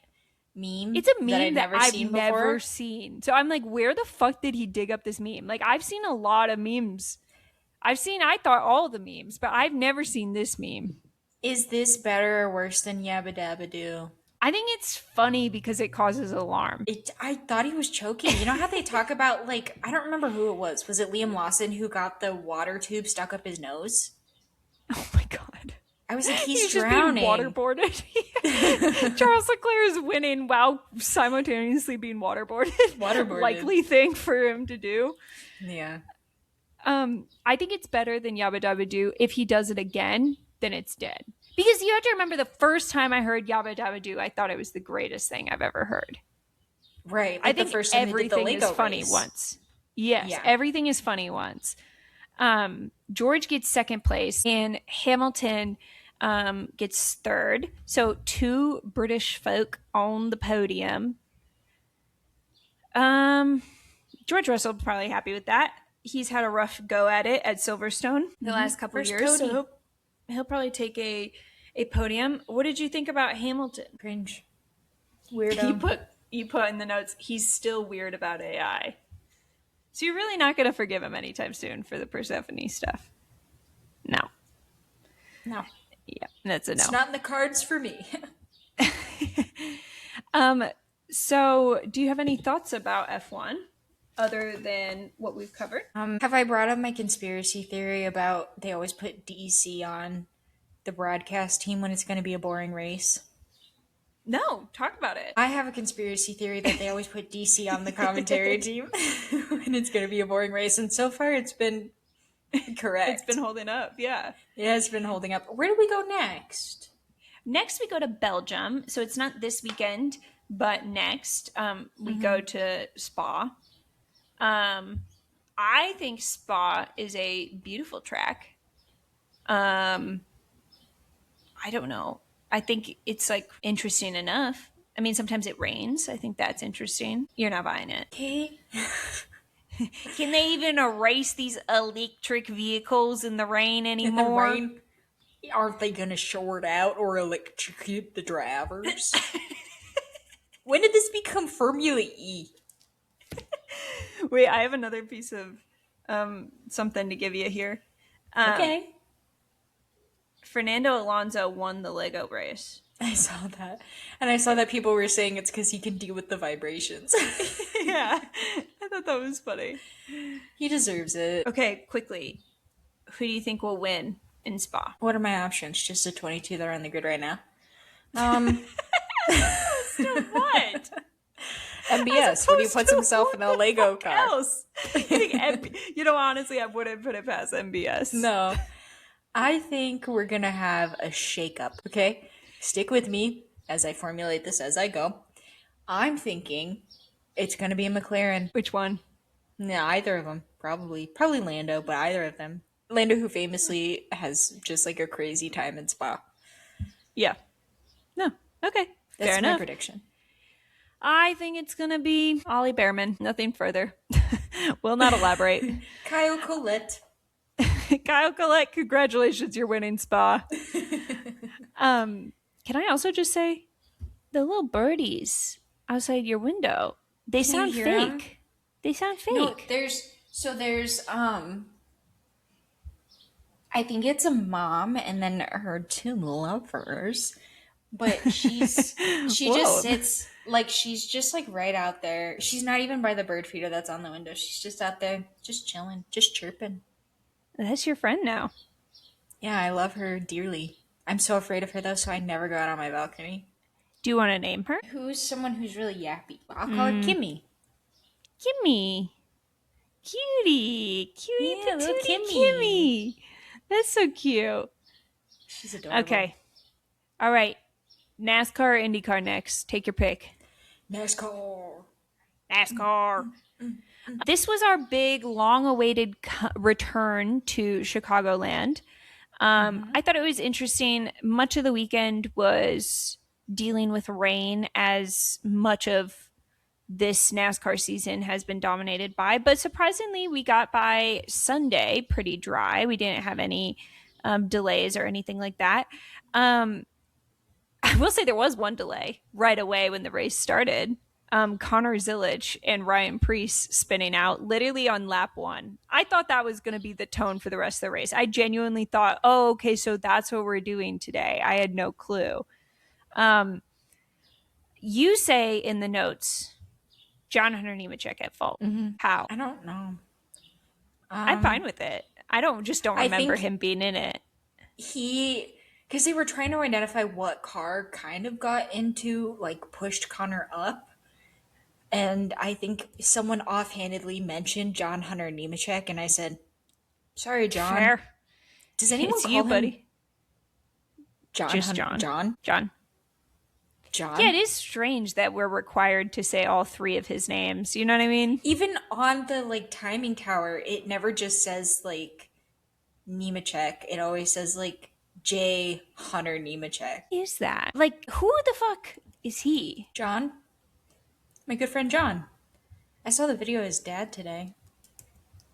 meme It's a that meme I'd that never I've seen never before. seen. So I'm like, where the fuck did he dig up this meme? Like, I've seen a lot of memes. I thought all the memes, but I've never seen this meme. Is this better or worse than Yabba Dabba Doo? I think it's funny because it causes alarm. I thought he was choking. You know how they talk about, like, I don't remember who it was. Was it Liam Lawson who got the water tube stuck up his nose? Oh my God. I was like, he's He's just being drowning. waterboarded. Charles Leclerc is winning while simultaneously being waterboarded. Waterboarded. Likely thing for him to do. Yeah. I think it's better than Yabba Dabba Doo. If he does it again, then it's dead. Because you have to remember the first time I heard Yabba Dabba Doo, I thought it was the greatest thing I've ever heard. Right. I Like the think first time they did the everything is Lego funny race. once. Yes, Yeah. everything is funny once. George gets second place, and Hamilton gets third. So 2 British folk on the podium. George Russell probably happy with that. He's had a rough go at it at Silverstone the last couple First years, podium. so he'll probably take a podium. What did you think about Hamilton? Cringe. You Weirdo. put in the notes. He's still weird about AI. So you're really not going to forgive him anytime soon for the Persephone stuff. No. No. Yeah, that's a no. It's not in the cards for me. So do you have any thoughts about F1 other than what we've covered? Have I brought up my conspiracy theory about they always put DC on the broadcast team when it's going to be a boring race? No, talk about it. I have a conspiracy theory that they always put DC on the commentary team when it's going to be a boring race, and so far it's been correct. It's been holding up, yeah. It has been holding up. Where do we go next? Next, we go to Belgium. So it's not this weekend, but next we go to Spa. I think Spa is a beautiful track. I don't know. I think it's like interesting enough. I mean, sometimes it rains. I think that's interesting. You're not buying it. Okay. Can they even erase these electric vehicles in the rain anymore? In the rain, aren't they going to short out or electrocute the drivers? When did this become Formula E? Wait, I have another piece of something to give you here. Okay. Fernando Alonso won the Lego race. I saw that. And I saw that people were saying it's because he can deal with the vibrations. Yeah, I thought that was funny. He deserves it. Okay, quickly. Who do you think will win in Spa? What are my options? Just the 22 that are on the grid right now. Still what? MBS, when he puts himself in a Lego car. Else? Honestly, I wouldn't put it past MBS. No. I think we're going to have a shakeup, okay? Stick with me as I formulate this as I go. I'm thinking it's going to be a McLaren. Which one? No, either of them. Probably Lando, but either of them. Lando, who famously has just like a crazy time in Spa. Yeah. No. Okay. That's Fair my enough. prediction. I think it's going to be Ollie Behrman. Nothing further. Will not elaborate. Kyle Collette. Kyle Collette, congratulations, you're winning Spa. Can I also just say the little birdies outside your window, they Can you sound hear him? fake. They sound No, fake. there's I think it's a mom and then her two lovers. But she just Whoa. sits like she's just like right out there. She's not even by the bird feeder that's on the window. She's just out there, just chilling, just chirping. That's your friend now. Yeah, I love her dearly. I'm so afraid of her though, so I never go out on my balcony. Do you want to name her? Who's someone who's really yappy? I'll call her Kimmy. Kimmy. Cutie. Cutie Yeah, little patootie Kimmy. Kimmy. That's so cute. She's adorable. Okay. All right. NASCAR or IndyCar next. Take your pick. NASCAR. NASCAR. This was our big, long-awaited return to Chicagoland. I thought it was interesting. Much of the weekend was dealing with rain, as much of this NASCAR season has been dominated by. But surprisingly, we got by Sunday pretty dry. We didn't have any delays or anything like that. I will say there was one delay right away when the race started. Connor Zilic and Ryan Preece spinning out literally on lap one. I thought that was going to be the tone for the rest of the race. I genuinely thought, oh, okay, so that's what we're doing today. I had no clue. You say in the notes, John Hunter Nemechek at fault. How? I don't know. I'm fine with it. I don't remember him being in it. Because they were trying to identify what car kind of got into, like, pushed Connor up. And I think someone offhandedly mentioned John Hunter Nemechek, and I said, "Sorry, John." Fair. Does anyone It's call you, him buddy. John Just Hunter? John. John? Yeah, it is strange that we're required to say all three of his names. You know what I mean? Even on the, like, timing tower, it never just says, like, Nemechek. It always says, like, J. Hunter Nemechek. Is that? Like, who the fuck is he? John? My good friend John. I saw the video of his dad today.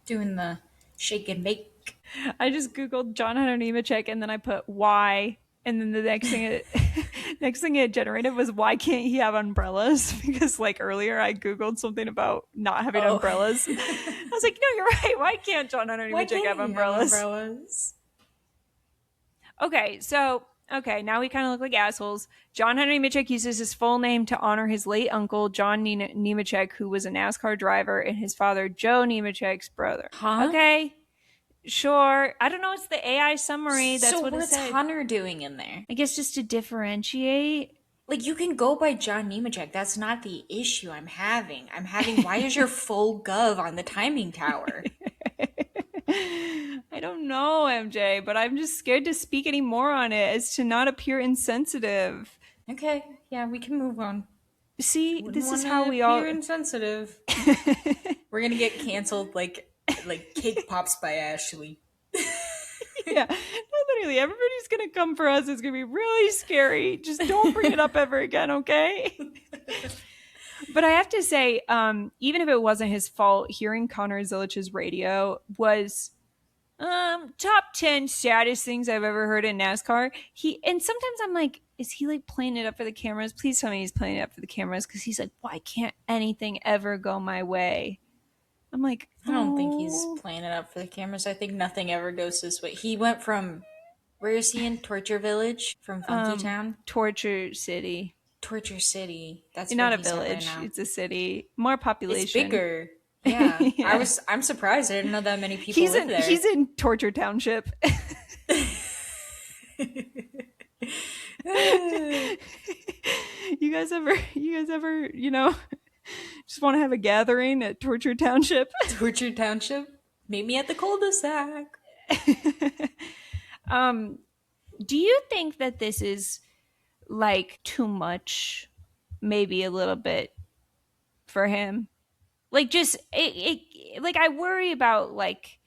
Doing the shake and bake. I just Googled John Hunter Nemechek and then I put why. And then the next thing it generated was why can't he have umbrellas? Because like earlier I Googled something about not having umbrellas. I was like, no, you're right. Why can't John Hunter Nemechek have umbrellas? Okay, so now we kind of look like assholes. John Hunter Nemechek uses his full name to honor his late uncle, John Nemechek, who was a NASCAR driver, and his father, Joe Nemechek's brother. Huh? Okay, sure. I don't know. It's the AI summary. That's what it said. So what's Hunter doing in there? I guess just to differentiate. Like, you can go by John Nemechek. That's not the issue I'm having. Why is your full gov on the timing tower? I don't know, MJ, but I'm just scared to speak any more on it as to not appear insensitive. Okay, yeah, we can move on. See, this is how we all... insensitive. We're gonna get canceled like Cake Pops by Ashley. Yeah, no, literally, everybody's gonna come for us. It's gonna be really scary. Just don't bring it up ever again, okay? But I have to say, even if it wasn't his fault, hearing Connor Zilic's radio was top 10 saddest things I've ever heard in NASCAR. And sometimes I'm like, is he like playing it up for the cameras? Please tell me he's playing it up for the cameras, because he's like, why can't anything ever go my way? I'm like, I don't think he's playing it up for the cameras. I think nothing ever goes this way. He went from, where is he in? Torture Village? From Funky Town? Torture City. Torture City. That's not where a he's at right village. now. It's a city. More population. It's bigger. Yeah. Yeah. I'm surprised. I didn't know that many people live there. He's in Torture Township. You guys ever, just want to have a gathering at Torture Township? Torture Township? Meet me at the cul-de-sac. Do you think that this is like too much, maybe a little bit for him? Like, just like, I worry about like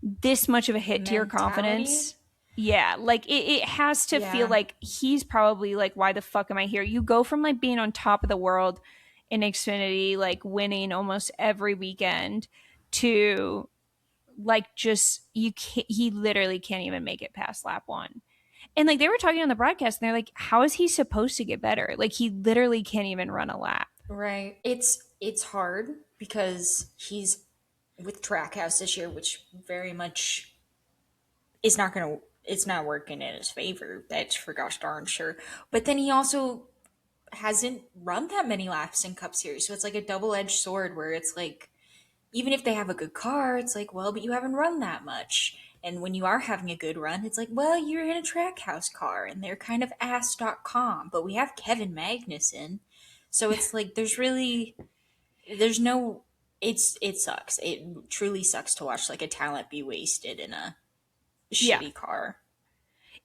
this much of a hit to your confidence. Yeah, like it has to feel like he's probably like, why the fuck am I here? You go from like being on top of the world in Xfinity, like winning almost every weekend, to like just you can't, he literally can't even make it past lap one. And like they were talking on the broadcast and they're like, how is he supposed to get better? Like he literally can't even run a lap. Right. It's hard because he's with Trackhouse this year, which very much is not gonna it's not working in his favor. That's for gosh darn sure. But then he also hasn't run that many laps in Cup Series, so it's like a double edged sword where it's like even if they have a good car, it's like, well, but you haven't run that much. And when you are having a good run, it's like, well, you're in a Trackhouse car and they're kind of ass.com, but we have Kevin Magnussen. So it's like there's no it sucks. It truly sucks to watch like a talent be wasted in a Yeah. shitty car.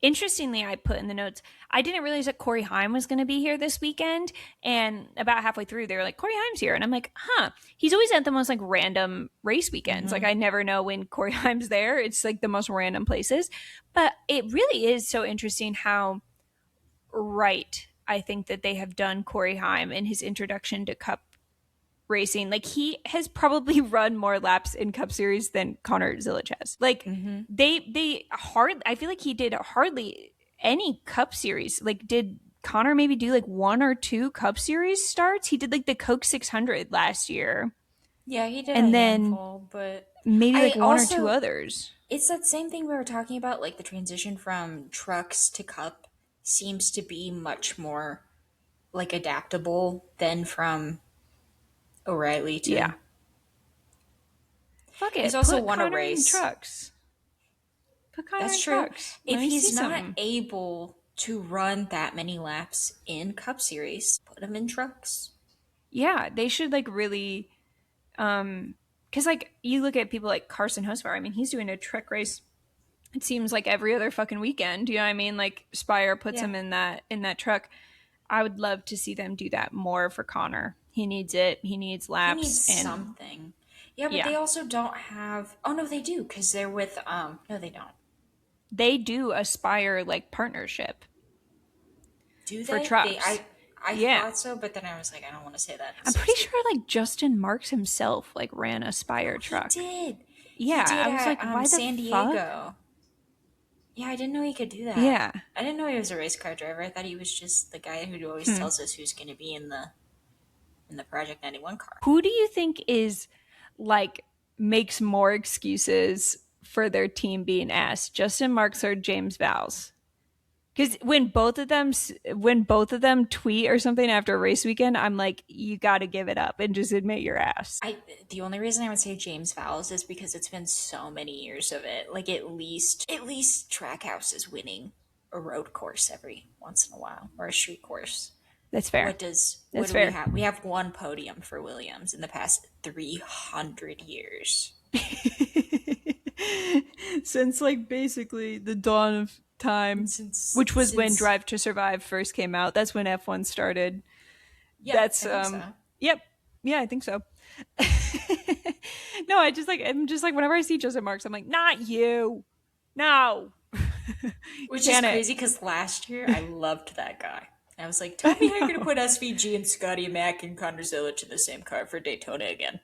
Interestingly, I put in the notes, I didn't realize that Corey Haim was going to be here this weekend. And about halfway through, they were like, Corey Haim's here. And I'm like, huh. He's always at the most like random race weekends. Like, Mm-hmm. I never know when Corey Haim's there. It's like the most random places. But it really is so interesting how right I think that they have done Corey Haim in his introduction to Cup racing. Like he has probably run more laps in Cup Series than Connor Zilic has. Like Mm-hmm. they hard. I feel like he did hardly any Cup Series. Like did Connor maybe do like one or two Cup Series starts? He did like the Coke 600 last year, Yeah, he did a and then handful, but maybe like I one or two also others. it's that same thing we were talking about, like the transition from trucks to cup seems to be much more like adaptable than from O'Reilly Yeah, to. fuck He's it. also Put won a Connor in race. trucks. Put Connor That's in true. trucks. Let If me see he's not some. able to run that many laps in Cup Series, put him in trucks. Yeah, they should like really because like you look at people like Carson Hocevar. I mean, he's doing a truck race. It seems like every other fucking weekend. You know what I mean? Like Spire puts Yeah. him in that truck. I would love to see them do that more for Connor. He needs it. He needs He laps, needs and something. Yeah, but yeah, they also don't have. Oh no, they do because they're with. No, they don't. they do aspire like partnership Do for they? They. trucks. I Yeah, thought so, but then I was like, I don't want to say that I'm so pretty stupid. sure like Justin Marks himself like ran a Spire Oh, he truck. did. He Yeah, did I was at like, why the San fuck? Diego. Yeah, I didn't know he could do that. Yeah. I didn't know he was a race car driver. I thought he was just the guy who always Hmm. tells us who's going to be in the Project 91 car. Who do you think is like makes more excuses for their team being ass, Justin Marks or James Vowles? Because when both of them tweet or something after a race weekend, I'm like, you got to give it up and just admit your ass. The only reason I would say James Vowles is because it's been so many years of it. Like at least Trackhouse is winning a road course every once in a while or a street course. That's fair. What That's do we fair. have? We have one podium for Williams in the past 300 years. Since like basically the dawn of time, Since which was when since Drive to Survive first came out. That's when F1 started. yeah, That's I think so. yep. Yeah, I think so. No, I'm just like whenever I see Joseph Marks, I'm like, not you. No. Which is Can it? crazy because last year I loved that guy. I was like, tell me how you're gonna No. put SVG and Scotty Mack and Connor Zilic in the same car for Daytona again.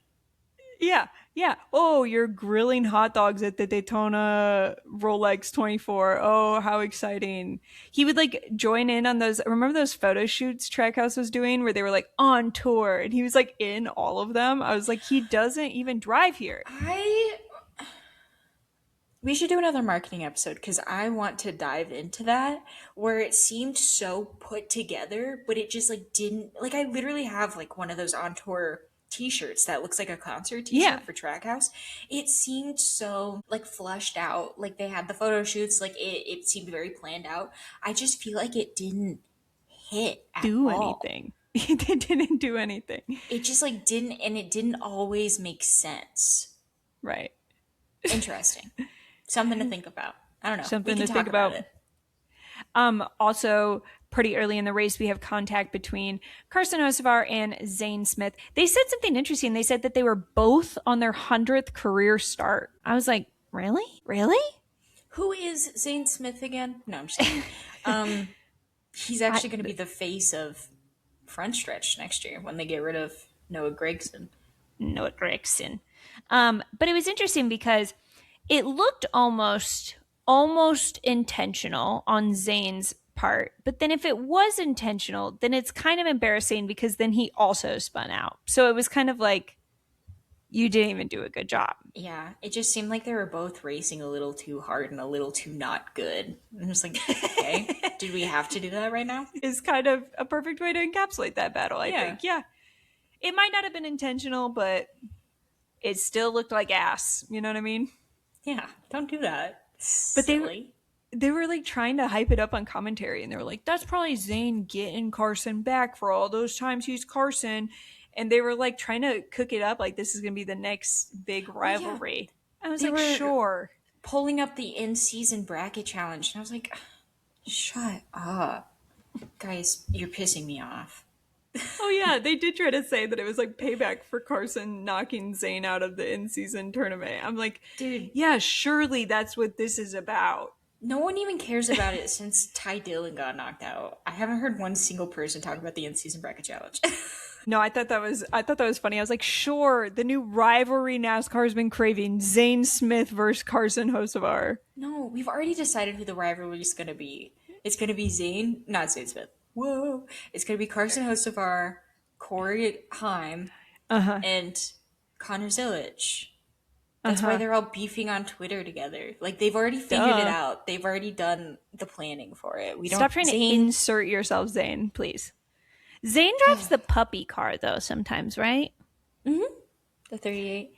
Yeah. Yeah. Oh, you're grilling hot dogs at the Daytona Rolex 24. Oh, how exciting. He would like join in on those. Remember those photo shoots Trackhouse was doing where they were like on tour and he was like in all of them? I was like, he doesn't even drive here. I We should do another marketing episode because I want to dive into that where it seemed so put together, but it just like didn't like I literally have like one of those on tour t-shirts that looks like a concert Yeah. t-shirt for Trackhouse. It seemed so like flushed out, like they had the photo shoots, like it seemed very planned out. I just feel like it didn't hit at Do all. anything. They didn't do anything. It just like didn't, and it didn't always make sense. Right. Interesting. Something to think about. I don't know. We Something can to think talk about about. it. Also, pretty early in the race, we have contact between Carson Hocevar and Zane Smith. They said something interesting. They said that they were both on their 100th career start. I was like, really? Really? Who is Zane Smith again? No, I'm just kidding. He's I, actually going to be the face of front stretch next year when they get rid of Noah Gragson. Noah Gragson. But it was interesting because it looked almost intentional on Zane's part. But then if it was intentional, then it's kind of embarrassing because then he also spun out. So it was kind of like you didn't even do a good job. Yeah, it just seemed like they were both racing a little too hard and a little too not good. I'm just like, okay, did we have to do that right now? Is kind of a perfect way to encapsulate that battle, I Yeah. think. Yeah. It might not have been intentional, but it still looked like ass. You know what I mean? Yeah, don't do that. But Silly. they were like trying to hype it up on commentary, and they were like, that's probably Zane getting Carson back for all those times he's Carson. And they were like trying to cook it up like this is going to be the next big rivalry. I was They like, were sure. pulling up the in-season bracket challenge, and I was like, shut up. Guys, you're pissing me off. Oh yeah, they did try to say that it was like payback for Carson knocking Zane out of the in-season tournament. I'm like, Dude, yeah, surely that's what this is about. no one even cares about it since Ty Dillon got knocked out. I haven't heard one single person talk about the in-season bracket challenge. No, I thought that was funny. I was like, sure, the new rivalry NASCAR's been craving: Zane Smith versus Carson Hocevar. No, we've already decided who the rivalry is going to be. It's going to be Zane, not Zane Smith. Whoa. It's going to be Carson Hocevar, Corey Haim, and Connor Zilic. That's why they're all beefing on Twitter together. Like, they've already figured it out. They've already done the planning for it. We Stop don't trying to insert yourself, Zane, please. Zane drives the puppy car though sometimes, right? the 38.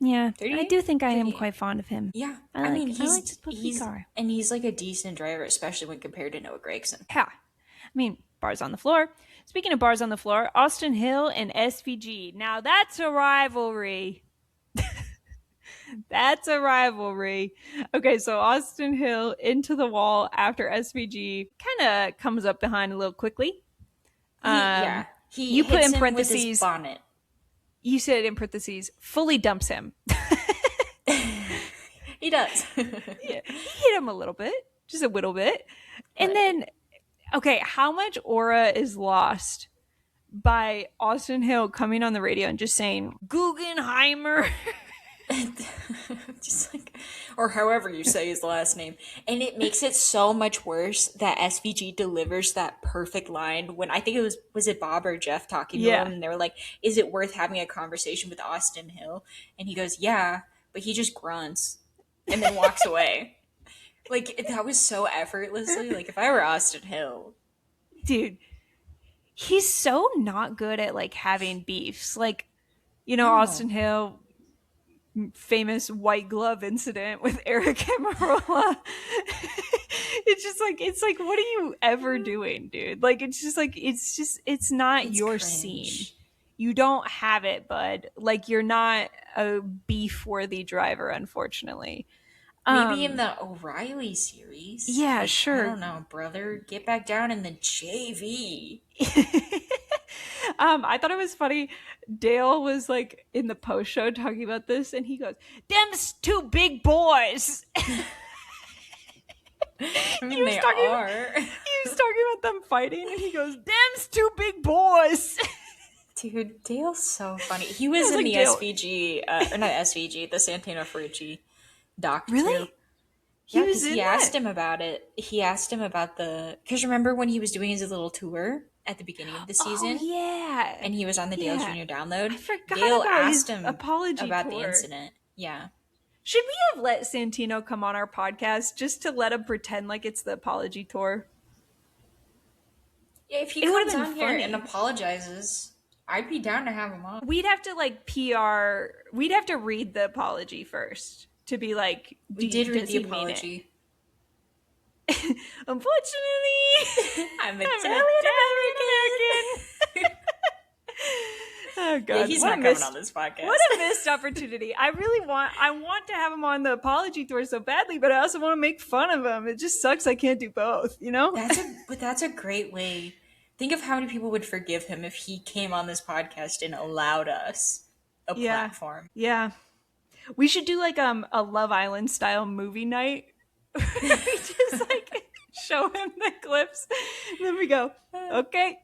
Yeah, 38? I do think I am 38. quite fond of him. Yeah, I I mean, like the puppy car. and he's like a decent driver, especially when compared to Noah Gragson. Yeah, I mean, bars on the floor. Speaking of bars on the floor, Austin Hill and SVG. Now that's a rivalry. That's a rivalry. Okay, so Austin Hill into the wall after SVG kind of comes up behind a little quickly. He You put hits in him with his parentheses. bonnet. You said in parentheses, fully dumps him. He does. Yeah, he hit him a little bit, just a little bit. And then, okay, how much aura is lost by Austin Hill coming on the radio and just saying, Guggenheimer? Just like, or however you say his last name. And it makes it so much worse that SVG delivers that perfect line when I think it was it Bob or Jeff talking to him, and they were like, is it worth having a conversation with Austin Hill? And he goes, yeah, but he just grunts and then walks away. Like, that was so effortlessly. Like, if I were Austin Hill. Dude, he's so not good at like having beefs. Like, you know, No. Austin Hill, famous white glove incident with Eric Amarola. It's like, what are you ever doing, dude? Like, it's not It's your cringe. scene. You don't have it, bud. Like, you're not a beef worthy driver, unfortunately. Maybe in the O'Reilly series. Yeah, Like, sure. I don't know, brother. Get back down in the JV. I thought it was funny. Dale was like in the post show talking about this, and he goes, "Them's two big boys." I mean, He was they talking- are. He was talking about them fighting, and he goes, "Them's two big boys." Dude, Dale's so funny. He was in like the Dale. SVG, or not SVG, the Santino Ferrucci doc Really? too. He Yeah, was because in he asked that? him about it. He asked him about because remember when he was doing his little tour at the beginning of the season? Oh yeah, And he was on the Dale Yeah. Jr. download? I forgot Dale about his asked him apology about the tour. incident. Yeah. Should we have let Santino come on our podcast just to let him pretend like it's the apology tour? Yeah, if he It would've comes been on here funny. and apologizes, I'd be down to have him on. We'd have to like PR. We'd have to read the apology first to be like, We did read does the he mean it? apology. Unfortunately, I'm Italian American. Oh god, Yeah, he's what not a coming on this podcast. What a missed opportunity! I want to have him on the apology tour so badly, but I also want to make fun of him. It just sucks I can't do both. You know? That's a great way. Think of how many people would forgive him if he came on this podcast and allowed us a platform. Yeah. We should do like a Love Island style movie night. We just like show him the clips, and then we go, okay,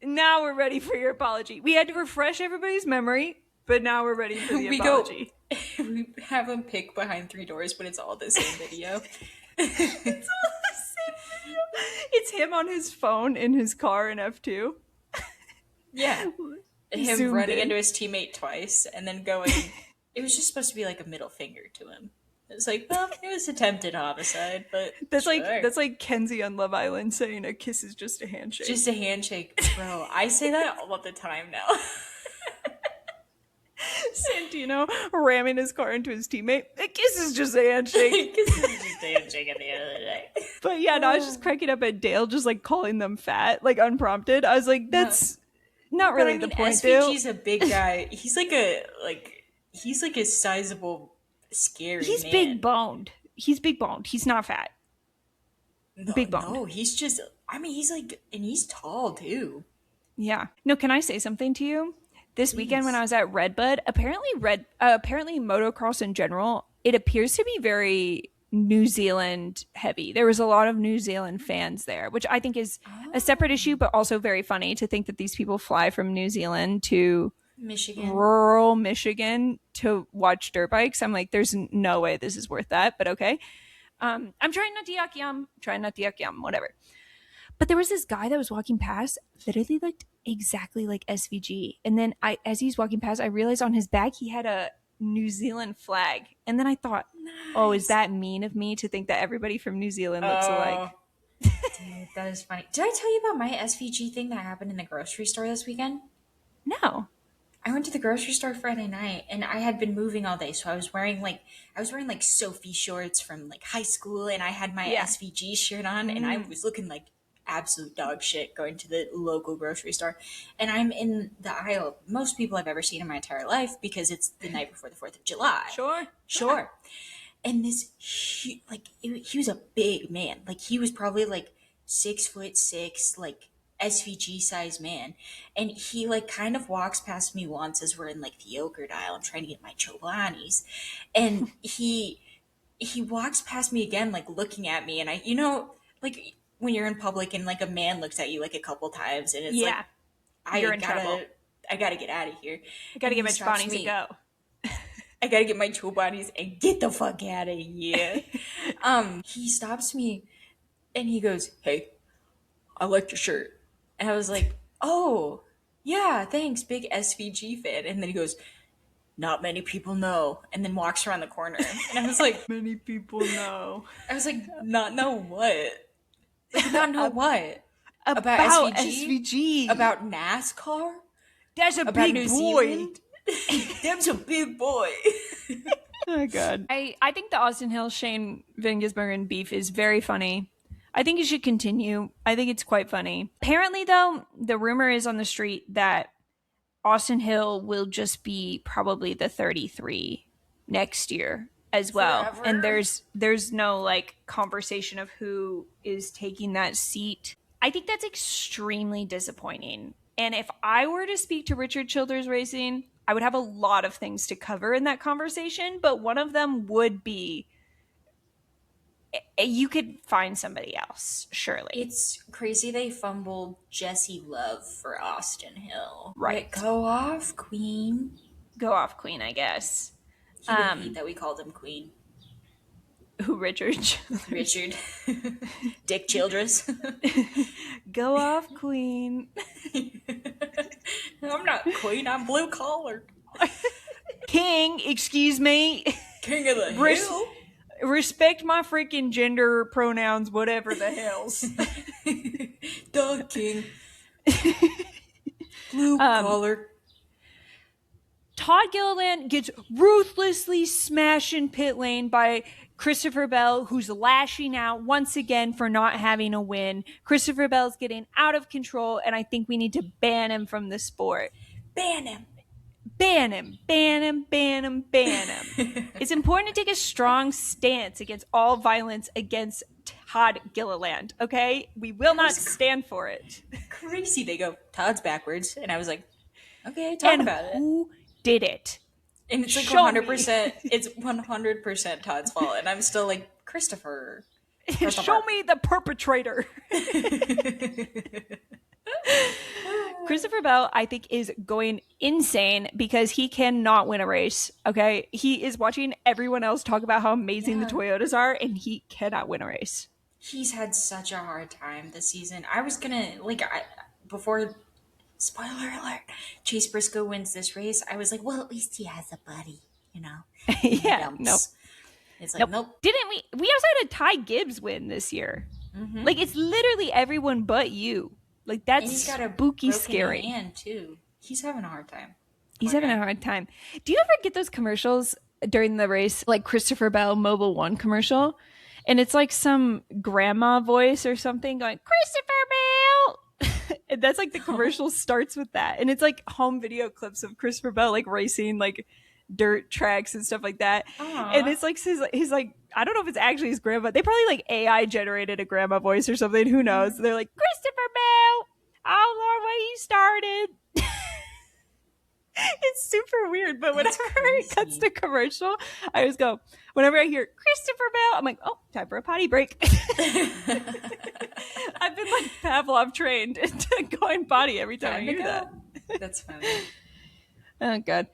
Now we're ready for your apology. We had to refresh everybody's memory, but now we're ready for the apology. We have him pick behind three doors, but it's all the same video. It's all the same video. It's him on his phone in his car in F2. Yeah. Him Zoomed running in. into his teammate twice and then going. It was just supposed to be like a middle finger to him. It was like, well, it was attempted homicide, but That's sure. that's like Kenzie on Love Island saying a kiss is just a handshake. Just a handshake, bro. I say that all the time now. Santino ramming his car into his teammate. A kiss is just a handshake. Kiss is just a handshake at the end of the day. But yeah, no, I was just cracking up at Dale just like calling them fat, like unprompted. I was like, that's not really the point, SVG's a big guy. He's like a sizable, scary He's man. big boned. He's big boned. He's not fat. No, big boned. No, he's just, I mean, he's like, and he's tall too. Yeah. No, can I say something to you? This weekend when I was at Redbud, apparently motocross in general, it appears to be very New Zealand heavy. There was a lot of New Zealand fans there, which I think is a separate issue, but also very funny to think that these people fly from New Zealand to rural Michigan to watch dirt bikes. I'm like, there's no way this is worth that, but okay. I'm trying not to yuck yum, whatever. But there was this guy that was walking past, literally looked exactly like SVG. And then as he's walking past, I realized on his back he had a New Zealand flag. And then I thought, oh, is that mean of me to think that everybody from New Zealand looks alike? Dude, that is funny. Did I tell you about my SVG thing that happened in the grocery store this weekend? No. I went to the grocery store Friday night and I had been moving all day. So I was wearing like Sophie shorts from like high school and I had my SVG shirt on and I was looking like absolute dog shit going to the local grocery store. And I'm in the aisle most people I've ever seen in my entire life because it's the night before the 4th of July. Sure. And this, he was a big man. Like he was probably like 6'6", like SVG size man. And he like kind of walks past me once as we're in like the yogurt aisle. I'm trying to get my Chobani's. And he walks past me again, like looking at me. And I, like when you're in public and like a man looks at you like a couple times and it's like, I gotta get out of here. I gotta get my Chobani's and go. I gotta get my Chobani's and get the fuck out of here. He stops me and he goes, "Hey, I like your shirt." And I was like, "Oh, yeah, thanks, big SVG fan." And then he goes, "Not many people know," and then walks around the corner. And I was like, many people know. I was like, not know what? Like, not know what? About SVG. About NASCAR? That's a big New boy. Zealand? That's a big boy. Oh, God. I think the Austin Hill Shane Van Gisbergen beef is very funny. I think it should continue. I think it's quite funny. Apparently, though, the rumor is on the street that Austin Hill will just be probably the 33 next year as well. Forever. And there's no like conversation of who is taking that seat. I think that's extremely disappointing. And if I were to speak to Richard Childers Racing, I would have a lot of things to cover in that conversation, but one of them would be you could find somebody else, surely. It's crazy they fumbled Jesse Love for Austin Hill. Right. But go off, Queen. Go off, Queen, I guess. He would hate that we called him Queen. Who, Richard? Richard. Dick Childress. Go off, Queen. I'm not Queen, I'm blue collar. King, excuse me. King of the Hill. Respect my freaking gender pronouns, whatever the hells. The King. Blue collar. Todd Gilliland gets ruthlessly smashed in pit lane by Christopher Bell, who's lashing out once again for not having a win. Christopher Bell's getting out of control, and I think we need to ban him from the sport. Ban him. Ban him, ban him, ban him, ban him. It's important to take a strong stance against all violence against Todd Gilliland, okay? We will not stand for it. Crazy. They go, Todd's backwards. And I was like, okay, talk about it. Who did it? And it's like 100%, it's 100% Todd's fault. And I'm still like, Christopher. Show me the perpetrator. Christopher Bell, I think, is going insane because he cannot win a race. Okay. He is watching everyone else talk about how amazing the Yeah. Toyotas are, and he cannot win a race. He's had such a hard time this season. I was gonna before spoiler alert, Chase Briscoe wins this race. I was like, well, at least he has a buddy, you know, in the Yeah. Nope. dumps. It's like, Nope. nope. Didn't we? We also had a Ty Gibbs win this year. Mm-hmm. Like, it's literally everyone but you. Like, And that's he's got a spooky broken scary. hand too. He's having a hard time. He's Poor having guy. a hard time. Do you ever get those commercials during the race, like Christopher Bell Mobile One commercial? And it's like some grandma voice or something going, Christopher Bell. And that's like the commercial starts with that. And it's like home video clips of Christopher Bell like racing like dirt tracks and stuff like that. And Aw. it's like he's like, I don't know if it's actually his grandma. They probably like AI generated a grandma voice or something. Who knows? They're like, Christopher Bell. Oh Lord, what you started. It's super weird, but whenever it cuts to commercial, I always go, whenever I hear Christopher Bell, I'm like, oh, time for a potty break. I've been like Pavlov trained into going potty every time I hear that. That's funny. Oh, God.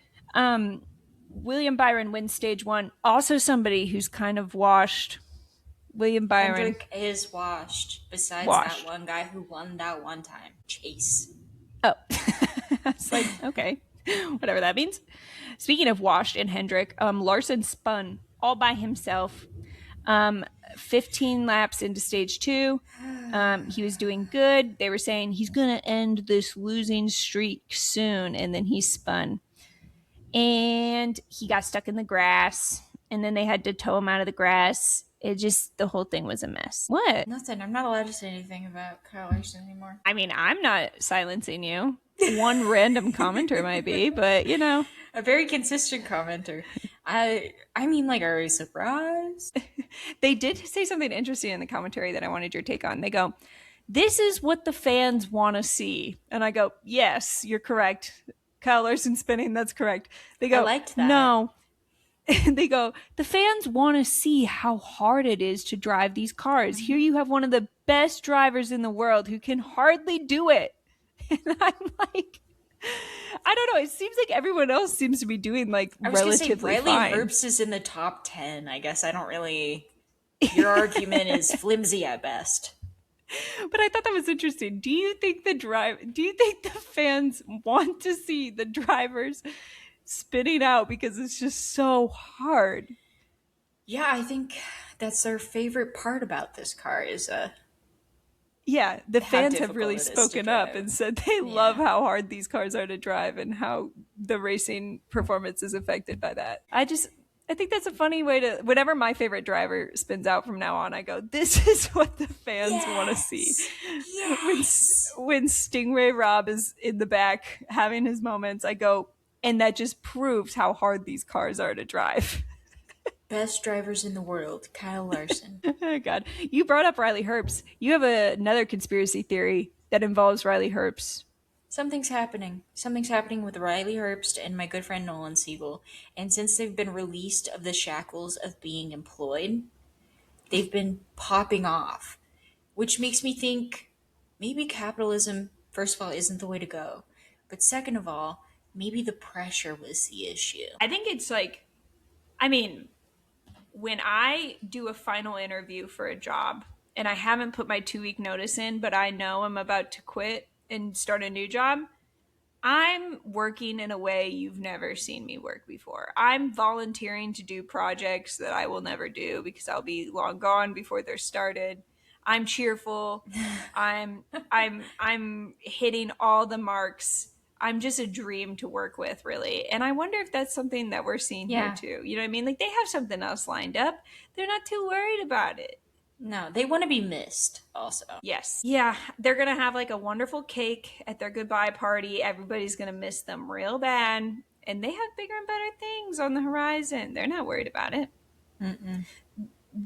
William Byron wins stage one. Also somebody who's kind of washed. William Byron. Hendrick is washed, besides Washed. that one guy who won that one time, Chase. Oh. It's like, okay. Whatever that means. Speaking of washed and Hendrick, Larson spun all by himself. 15 laps into stage two. He was doing good. They were saying he's going to end this losing streak soon. And then he spun. And he got stuck in the grass. And then they had to tow him out of the grass. It just, the whole thing was a mess. What? Nothing. I'm not allowed to say anything about Kyle Larson anymore. I mean, I'm not silencing you. One random commenter might be, but you know. A very consistent commenter. I mean, like, are we surprised? They did say something interesting in the commentary that I wanted your take on. They go, this is what the fans want to see. And I go, yes, you're correct. Kyle Larson spinning, that's correct. They go, I liked that. no. They go, the fans want to see how hard it is to drive these cars. Here you have one of the best drivers in the world who can hardly do it. And I'm like, I don't know. It seems like everyone else seems to be doing like I was relatively gonna say Riley fine. Herbst is in the top 10. I guess I don't really. Your argument is flimsy at best. But I thought that was interesting. Do you think the fans want to see the drivers spinning out because it's just so hard? Yeah, I think that's their favorite part about this car is Yeah, the how fans have difficult really it is to spoken up drive. and said they love how hard these cars are to drive and how the racing performance is affected by that. I think that's a funny way to, whenever my favorite driver spins out from now on, I go, this is what the fans want to see. Yes. When Stingray Rob is in the back having his moments, I go, and that just proves how hard these cars are to drive. Best drivers in the world, Kyle Larson. Oh, God. You brought up Riley Herbst. You have another conspiracy theory that involves Riley Herbst. Something's happening. Something's happening with Riley Herbst and my good friend Nolan Siegel. And since they've been released of the shackles of being employed, they've been popping off. Which makes me think maybe capitalism, first of all, isn't the way to go. But second of all, maybe the pressure was the issue. I think it's like, I mean, when I do a final interview for a job and I haven't put my 2-week notice in, but I know I'm about to quit and start a new job, I'm working in a way you've never seen me work before. I'm volunteering to do projects that I will never do because I'll be long gone before they're started. I'm cheerful. I'm hitting all the marks. I'm just a dream to work with, really. And I wonder if that's something that we're seeing here too. You know what I mean? Like they have something else lined up. They're not too worried about it. No, they want to be missed also. Yes. Yeah, they're going to have like a wonderful cake at their goodbye party. Everybody's going to miss them real bad. And they have bigger and better things on the horizon. They're not worried about it. Mm-mm.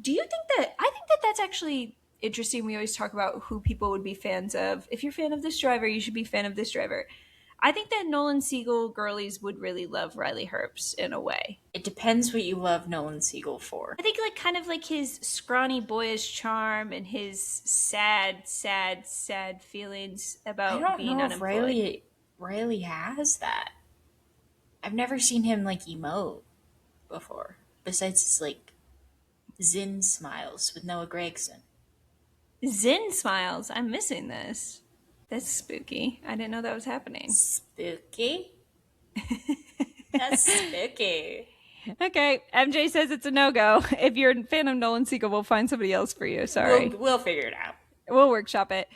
Do you think that, I think that that's actually interesting. We always talk about who people would be fans of. If you're a fan of this driver, you should be a fan of this driver. I think that Nolan Siegel girlies would really love Riley Herbst in a way. It depends what you love Nolan Siegel for. I think like kind of like his scrawny boyish charm and his sad feelings I about don't being know if unemployed. Riley has that. I've never seen him like emote before. Besides his like Zin smiles with Noah Gregson. Zen smiles. I'm missing this. That's spooky. I didn't know that was happening. Spooky? That's spooky. Okay, MJ says it's a no go. If you're a fan of Nolan Siegel, we'll find somebody else for you. We'll Sorry. we'll figure it out. We'll workshop it.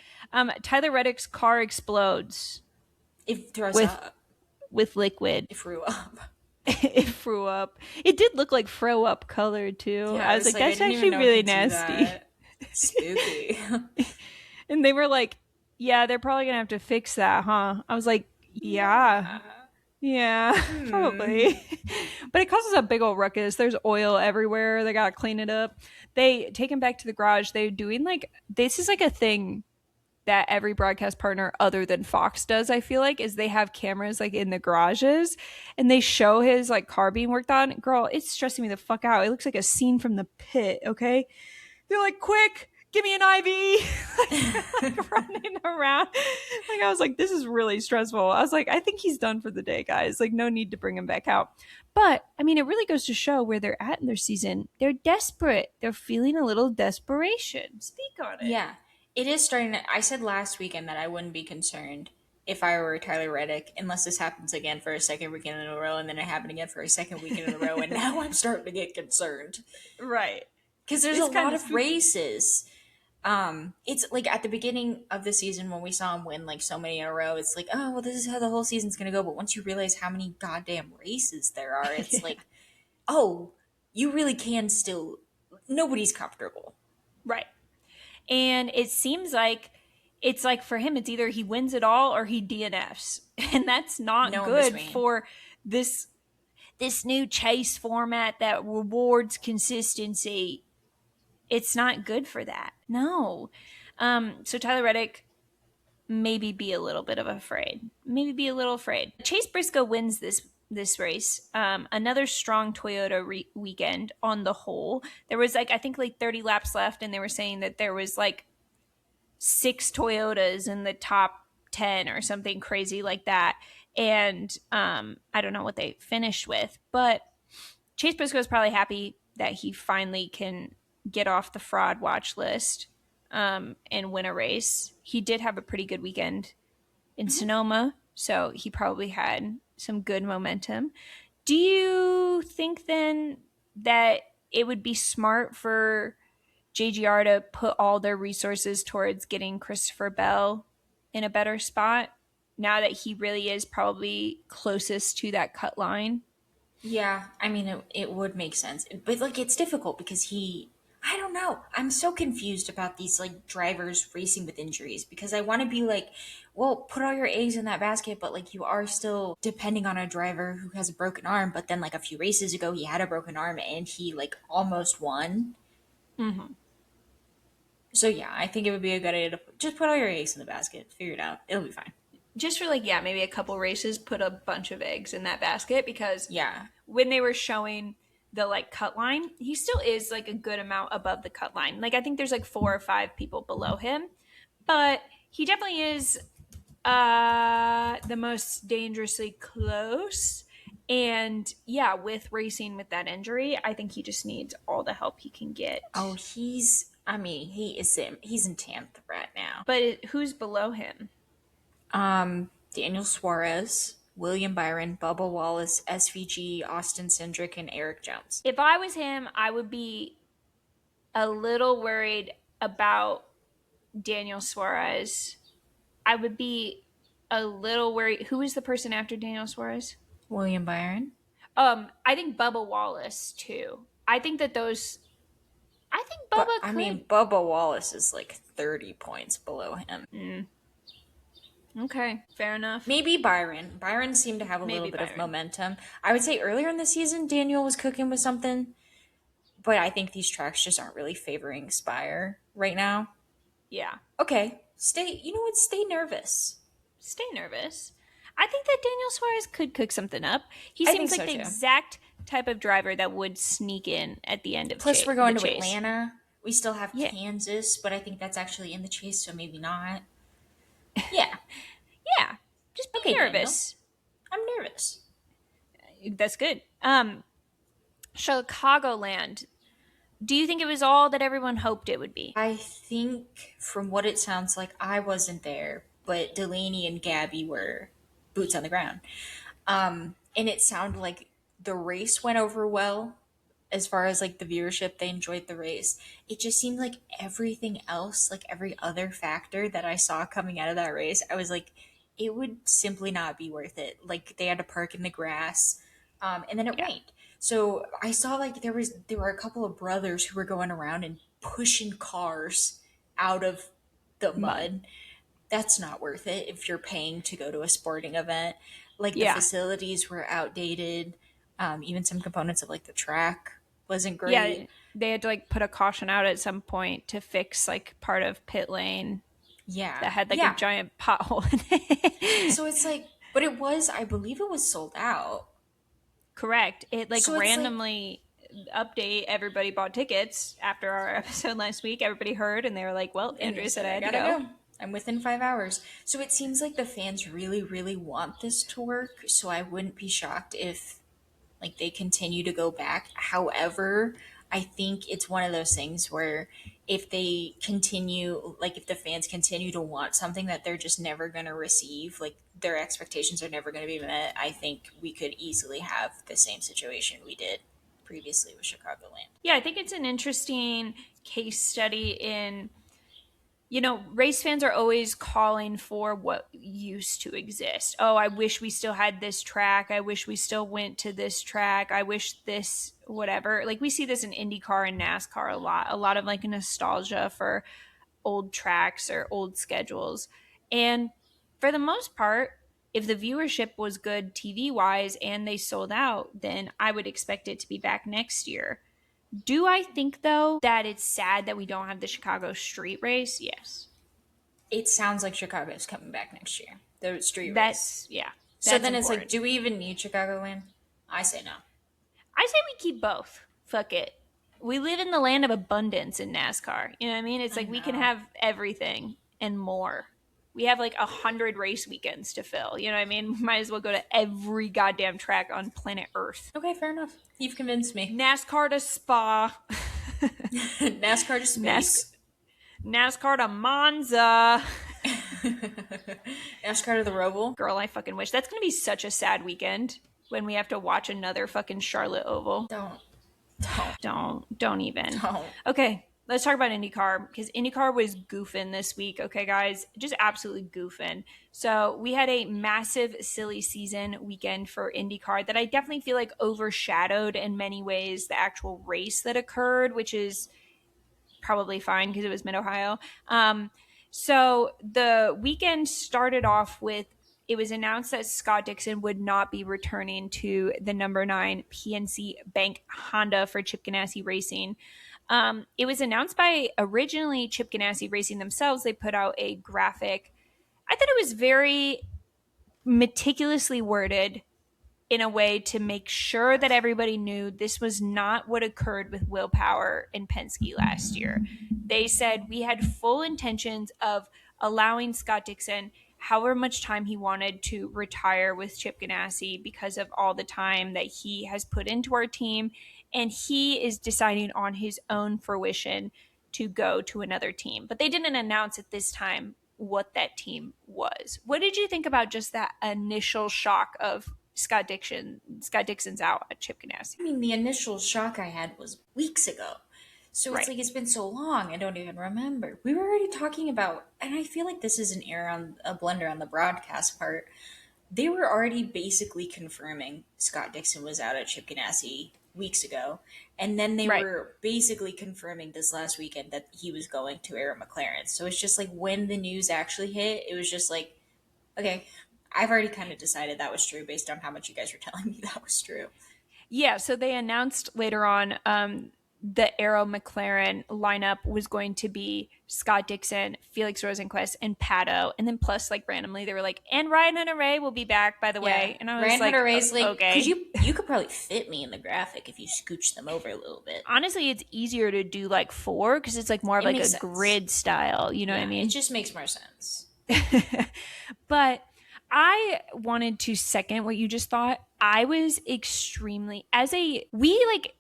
Tyler Reddick's car explodes It throws with up. liquid. It threw up. It threw up. It did look like throw up color too. Yeah, I I was was like, like, I that's didn't even actually know it really could do nasty. that. Spooky. And they were like, yeah, they're probably gonna have to fix that, huh? I was like, yeah. Yeah. Yeah, Hmm. probably. But it causes a big old ruckus. There's oil everywhere. They gotta clean it up. They take him back to the garage. They're doing like this is like a thing that every broadcast partner other than Fox does, I feel like, is they have cameras like in the garages and they show his like car being worked on. Girl, it's stressing me the fuck out. It looks like a scene from The Pit, okay? They're like, quick, give me an IV. like running around. Like I was like, this is really stressful. I was like, I think he's done for the day, guys. Like, no need to bring him back out. But I mean, it really goes to show where they're at in their season. They're desperate. They're feeling a little desperation. Speak on it. Yeah. It is starting to, I said last weekend that I wouldn't be concerned if I were Tyler Reddick, unless this happens again for a second weekend in a row, and then it happened again for a second weekend in a row, and now I'm starting to get concerned. Right. Because there's a It's kind lot of of spooky. races. It's like at the beginning of the season when we saw him win like so many in a row, it's like, oh well, this is how the whole season's gonna go. But once you realize how many goddamn races there are, it's Yeah. like, oh, you really can still. Nobody's comfortable. Right. And it seems like it's like for him, it's either he wins it all or he DNFs. And that's not No in good between. for this this new chase format that rewards consistency. It's not good for that. No. So Tyler Reddick, maybe be a little bit of afraid. Maybe be a little afraid. Chase Briscoe wins this race. Another strong Toyota weekend on the whole. There was like I think like 30 laps left, and they were saying that there was like 6 Toyotas in the top 10 or something crazy like that. And I don't know what they finished with, but Chase Briscoe is probably happy that he finally can get off the fraud watch list and win a race. He did have a pretty good weekend in Mhm. Sonoma, so he probably had some good momentum. Do you think then that it would be smart for JGR to put all their resources towards getting Christopher Bell in a better spot now that he really is probably closest to that cut line? Yeah, I mean, it would make sense. But, like, it's difficult because I don't know. I'm so confused about these, like, drivers racing with injuries because I want to be like, well, put all your eggs in that basket, but, like, you are still depending on a driver who has a broken arm. But then, like, a few races ago, he had a broken arm and he, like, almost won. Mm-hmm. So, yeah, I think it would be a good idea to just put all your eggs in the basket. Figure it out. It'll be fine. Just for like, yeah, maybe a couple races, put a bunch of eggs in that basket because Yeah. when they were showing the like cut line, he still is like a good amount above the cut line. Like I think there's like 4 or 5 people below him, but he definitely is the most dangerously close. And yeah, with racing with that injury, I think he just needs all the help he can Oh, get. I mean, he's in 10th right now. But who's below him? Daniel Suarez, William Byron, Bubba Wallace, SVG, Austin Cindric, and Eric Jones. If I was him, I would be a little worried about Daniel Suarez. I would be a little worried. Who is the person after Daniel Suarez? William Byron. I think Bubba Wallace too. I think that those. I think But Bubba I could. mean, Bubba Wallace is like 30 points below him. Mm, okay, fair enough. Maybe Byron. Byron seemed to have a little Maybe bit of Byron. momentum. I would say earlier in the season, Daniel was cooking with something, but I think these tracks just aren't really favoring Spire right now. Yeah, Okay, stay. You know what? Stay nervous. stay nervous. I think that Daniel Suarez could cook something up. He I think seems like so the too. exact type of driver that would sneak in at the end of Plus, we're the going to chase. Atlanta. We still have Yeah. Kansas, but I think that's actually in the chase, so maybe not. Yeah. Yeah. Just be Okay, Daniel. nervous. I'm nervous. That's good. Chicagoland. Do you think it was all that everyone hoped it would be? I think from what it sounds like, I wasn't there, but Delaney and Gabby were boots on the ground. And it sounded like the race went over well as far as like the viewership. They enjoyed the race. It just seemed like everything else, like every other factor that I saw coming out of that race, I was like, it would simply not be worth it. Like they had to park in the grass, and then it Yeah. rained. So I saw like there were a couple of brothers who were going around and pushing cars out of the Mud. mud. That's not worth it if you're paying to go to a sporting event. Like the Yeah. facilities were outdated. Even some components of like the track wasn't Yeah. great. They had to like put a caution out at some point to fix like part of pit lane Yeah. that had like a Yeah. giant pothole in it. So it's like, but it was, I believe it was sold out. Correct. It like So it's like, randomly everybody bought tickets after our episode last week. Everybody heard and they were like, well, and you Andrea said said, I I had to gotta go. go. I'm within 5 hours. So it seems like the fans really, really want this to work. So I wouldn't be shocked if like they continue to go back. However, I think it's one of those things where if they continue, like if the fans continue to want something that they're just never going to receive, like their expectations are never going to be met, I think we could easily have the same situation we did previously with Chicagoland. Yeah, I think it's an interesting case study in, race fans are always calling for what used to exist. Oh, I wish we still had this track. I wish we still went to this track. I wish this, whatever. Like we see this in IndyCar and NASCAR a lot. A lot of like nostalgia for old tracks or old schedules. And for the most part, if the viewership was good TV wise and they sold out, then I would expect it to be back next year. Do I think, though, that it's sad that we don't have the Chicago street race? Yes. It sounds like Chicago's coming back next year, the street race. Yeah, So that's then it's like, important. do we even need Chicagoland? I say no. I say we keep both. Fuck it. We live in the land of abundance in NASCAR. You know what I mean? It's I like we can know. have everything and more. We have like 100 race weekends to fill. You know what I mean? Might as well go to every goddamn track on planet Earth. Okay, fair enough. You've convinced me. NASCAR to Spa. NASCAR to space. NASCAR to Monza. NASCAR to the Roval. Girl, I fucking wish. That's going to be such a sad weekend when we have to watch another fucking Charlotte Oval. Don't. Don't even. Don't. Okay, let's talk about IndyCar because IndyCar was goofing this week. Okay, guys, just absolutely goofing. So we had a massive silly season weekend for IndyCar that I definitely feel like overshadowed in many ways the actual race that occurred, which is probably fine because it was Mid Ohio. So the weekend started off with it was announced that Scott Dixon would not be returning to the number 9 PNC Bank Honda for Chip Ganassi Racing. It was announced by originally Chip Ganassi Racing themselves. They put out a graphic. I thought it was very meticulously worded in a way to make sure that everybody knew this was not what occurred with Will Power and Penske last year. They said we had full intentions of allowing Scott Dixon however much time he wanted to retire with Chip Ganassi because of all the time that he has put into our team. And he is deciding on his own fruition to go to another team. But they didn't announce at this time what that team was. What did you think about just that initial shock of Scott Dixon's out at Chip Ganassi? I mean, the initial shock I had was weeks ago. So it's Right. like it's been so long, I don't even remember. We were already talking about, and I feel like this is an error on a blunder on the broadcast part. They were already basically confirming Scott Dixon was out at Chip Ganassi weeks ago, and then they Right. were basically confirming this last weekend that he was going to Aaron McLaren. So it's just like when the news actually hit, it was just like, okay, I've already kind of decided that was true based on how much you guys were telling me that was true. Yeah, so they announced later on the Arrow McLaren lineup was going to be Scott Dixon, Felix Rosenquist, and Pato. And then plus, like randomly, they were like, and Ryan Hunter-Reay will be back, by the Yeah, way. And I was Ryan like, Hunter Ray's like, because okay. you could probably fit me in the graphic if you scooch them over a little bit. Honestly, it's easier to do like four because it's like more of It like a makes sense. grid style. You know what I Yeah, it mean? just makes more sense. But I wanted to second what you just thought. I was extremely, as a, we like,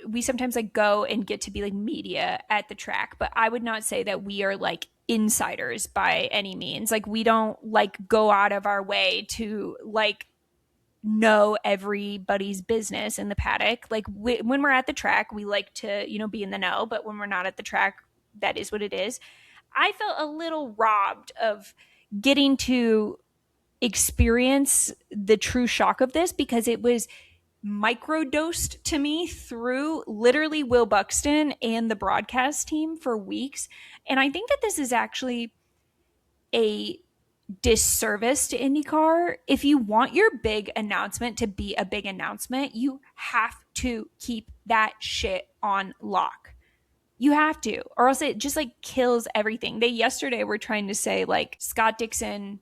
we sometimes like go and get to be like media at the track, but I would not say that we are like insiders by any means. Like, we don't like go out of our way to like know everybody's business in the paddock. Like, when we're at the track, we like to, be in the know, but when we're not at the track, that is what it is. I felt a little robbed of getting to experience the true shock of this because it was microdosed to me through literally Will Buxton and the broadcast team for weeks. And I think that this is actually a disservice to IndyCar. If you want your big announcement to be a big announcement, you have to keep that shit on lock. You have to, or else it just like kills everything. They yesterday were trying to say like Scott Dixon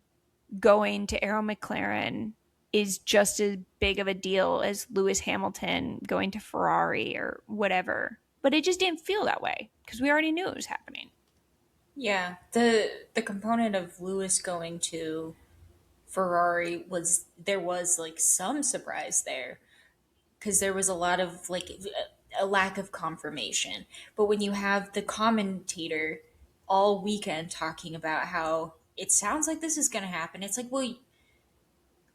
going to Arrow McLaren is just as big of a deal as Lewis Hamilton going to Ferrari or whatever. But it just didn't feel that way because we already knew it was happening. Yeah, the component of Lewis going to Ferrari was there was like some surprise there because there was a lot of like a lack of confirmation. But when you have the commentator all weekend talking about how it sounds like this is going to happen, it's like, well,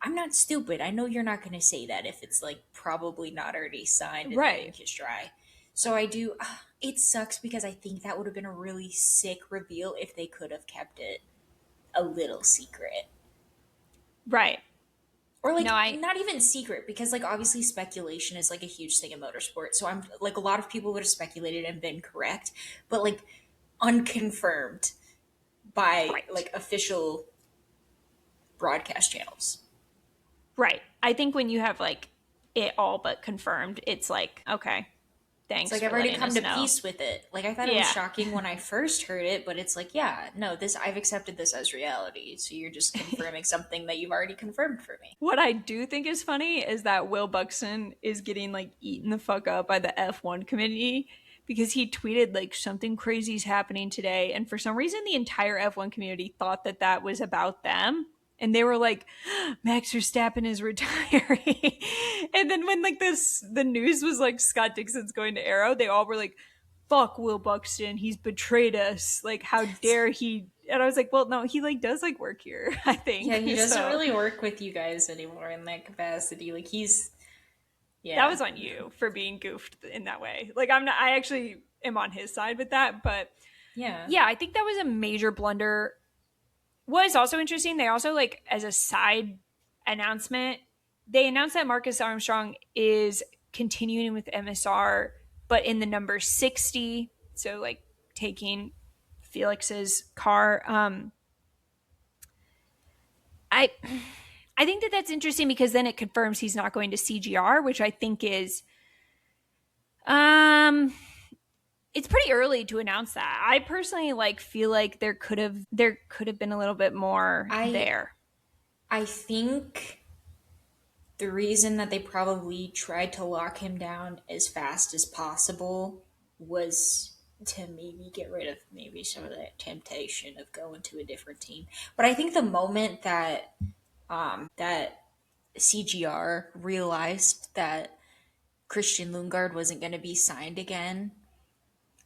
I'm not stupid. I know you're not going to say that if it's like probably not already signed and the Right. ink is dry. So I do. It sucks because I think that would have been a really sick reveal if they could have kept it a little secret. Right. Or No, like I not even secret because like obviously speculation is like a huge thing in motorsport. So I'm like a lot of people would have speculated and been correct, but like unconfirmed by right. like official broadcast channels. Right. I think when you have like it all but confirmed, it's like, okay, It's thanks like I've for already letting come us to know. peace with it. Like I thought it was Yeah. shocking when I first heard it, but it's like, yeah, no, this I've accepted this as reality. So you're just confirming something that you've already confirmed for me. What I do think is funny is that Will Buxton is getting like eaten the fuck up by the F1 community because he tweeted like something crazy is happening today. And for some reason, the entire F1 community thought that that was about them. And they were like, Max Verstappen is retiring. And then when like the news was like Scott Dixon's going to Arrow, they all were like, fuck Will Buxton, he's betrayed us. Like, how dare he? And I was like, well, no, he like does like work here, I Yeah, think. he doesn't So really work with you guys anymore in that capacity. Like he's that yeah. was on you for being goofed in that way. Like, I'm not, I actually am on his side with that. But Yeah. yeah, I think that was a major blunder. What is also interesting, they also, like, as a side announcement, they announced that Marcus Armstrong is continuing with MSR, but in the number 60. So, like, taking Felix's car. I. I think that that's interesting because then it confirms he's not going to CGR, which I think is um it's pretty early to announce that. I personally like feel like there could have been a little bit more I there. I think the reason that they probably tried to lock him down as fast as possible was to maybe get rid of maybe some of that temptation of going to a different team. But I think the moment that CGR realized that Christian Lundgaard wasn't going to be signed again,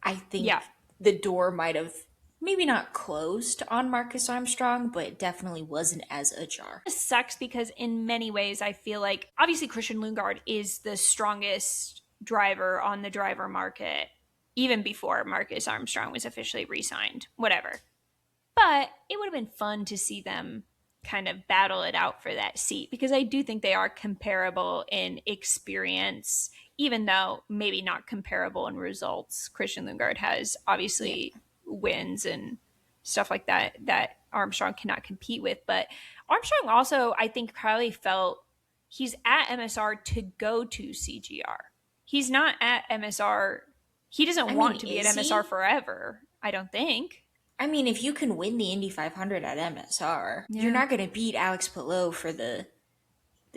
I Yeah. think the door might have maybe not closed on Marcus Armstrong, but it definitely wasn't as ajar. It sucks because in many ways I feel like obviously Christian Lundgaard is the strongest driver on the driver market even before Marcus Armstrong was officially re-signed. Whatever. But it would have been fun to see them kind of battle it out for that seat because I do think they are comparable in experience, even though maybe not comparable in results. Christian Lundgaard has Yeah. obviously wins and stuff like that that Armstrong cannot compete with. But Armstrong also, I think, probably felt he's at MSR to go to CGR. He's not at MSR. He doesn't I mean, want to be at is MSR he? forever, I don't think. I mean, if you can win the Indy 500 at MSR, you're Yeah. not going to beat Alex Palou for the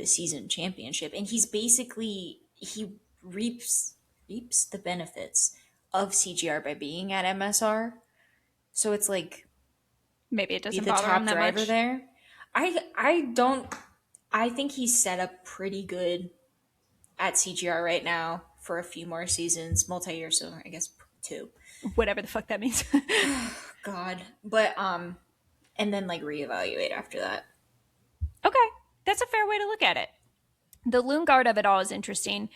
season championship, and he's basically he reaps the benefits of CGR by being at MSR. So it's like Maybe it be doesn't the bother him top that driver much. there. I don't I think he's set up pretty good at CGR right now for a few more seasons, multi-year, so I guess two. Whatever the fuck that means. God, but and then like reevaluate after that. Okay, that's a fair way to look at it. The Lundgaard of it all is interesting.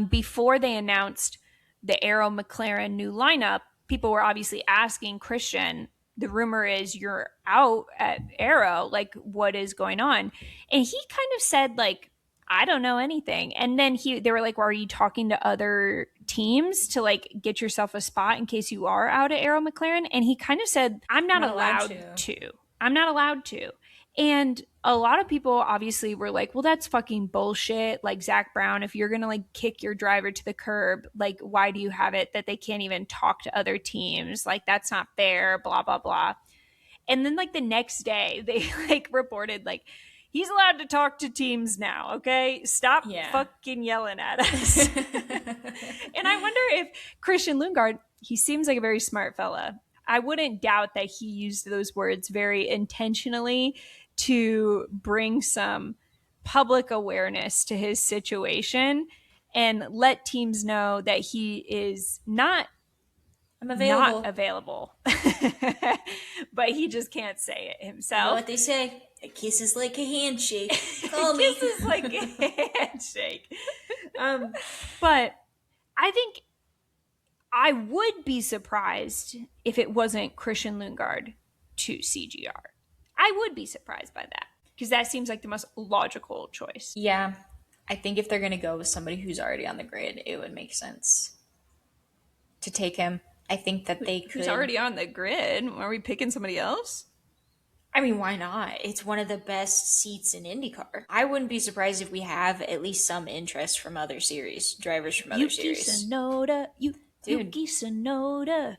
Before they announced the Arrow McLaren new lineup, people were obviously asking Christian, the rumor is you're out at Arrow, like what is going on? And he kind of said like, I don't know anything. And then they were like, well, are you talking to other teams to like get yourself a spot in case you are out at Arrow McLaren? And he kind of said, I'm not Not allowed allowed to. to. I'm not allowed to. And a lot of people obviously were like, well, that's fucking bullshit. Like, Zach Brown, if you're going to like kick your driver to the curb, like, why do you have it that they can't even talk to other teams? Like, that's not fair, blah, blah, blah. And then, like, the next day, they like reported, like, he's allowed to talk to teams now, okay? Stop Yeah. fucking yelling at us. And I wonder if Christian Lundgaard, he seems like a very smart fella. I wouldn't doubt that he used those words very intentionally to bring some public awareness to his situation and let teams know that he is I'm not available. available. But he just can't say it You know himself. what they say? A kiss is like a handshake. Call me. Kisses like a handshake. But I think I would be surprised if it wasn't Christian Lundgaard to CGR. I would be surprised by that because that seems like the most logical choice. Yeah. I think if they're going to go with somebody who's already on the grid, it would make sense to take him. I think that they Who's could. already on the grid? Are we picking somebody else? I mean, why not? It's one of the best seats in IndyCar. I wouldn't be surprised if we have at least some interest from other series, drivers from other Yuki series. Tsunoda, Dude, Yuki Tsunoda,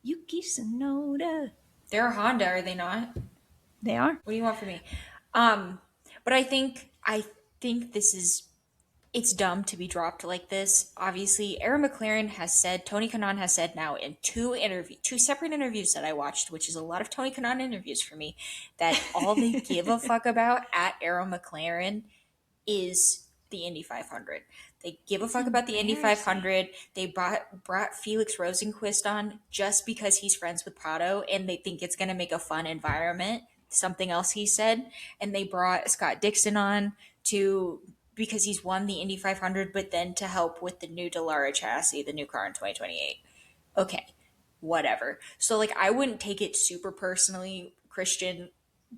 Yuki Tsunoda. they're a Honda, are they not? They are. What do you want from me? But I think this is it's dumb to be dropped like this. Obviously, Aaron McLaren has said, Tony Kanaan has said now in two separate interviews that I watched, which is a lot of Tony Kanaan interviews for me, that all they give a fuck about at Aaron McLaren is the Indy 500. They give a fuck about the Indy 500. They brought Felix Rosenquist on just because he's friends with Pato and they think it's going to make a fun environment. Something else he said. And they brought Scott Dixon on to because he's won the Indy 500, but then to help with the new Dallara chassis, the new car in 2028. Okay, whatever. So like I wouldn't take it super personally, Christian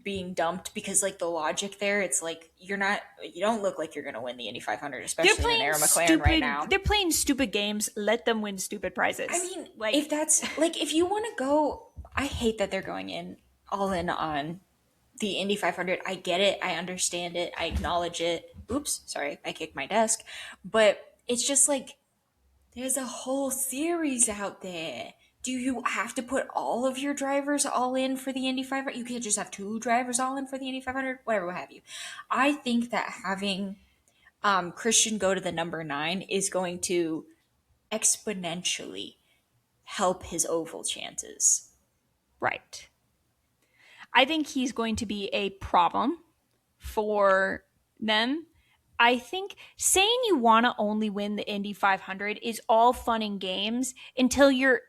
being dumped because like the logic there, it's like you don't look like you're gonna win the Indy 500, They're especially in an playing Aero McLaren stupid. right now. They're playing stupid games. Let them win stupid prizes. I mean, like if that's like if you want to go, I hate that they're going in all in on the Indy 500. I get it. I understand it. I acknowledge it. Oops, sorry, I kicked my desk. But it's just like there's a whole series out there. Do you have to put all of your drivers all in for the Indy 500? You can't just have two drivers all in for the Indy 500, whatever, what have you. I think that having Christian go to the number 9 is going to exponentially help his oval chances. right. I think he's going to be a problem for them. I think saying you want to only win the Indy 500 is all fun and games until you're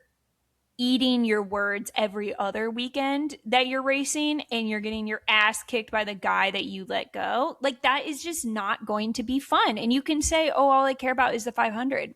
eating your words every other weekend that you're racing and you're getting your ass kicked by the guy that you let go. Like, that is just not going to be fun. And you can say, oh, all I care about is the 500.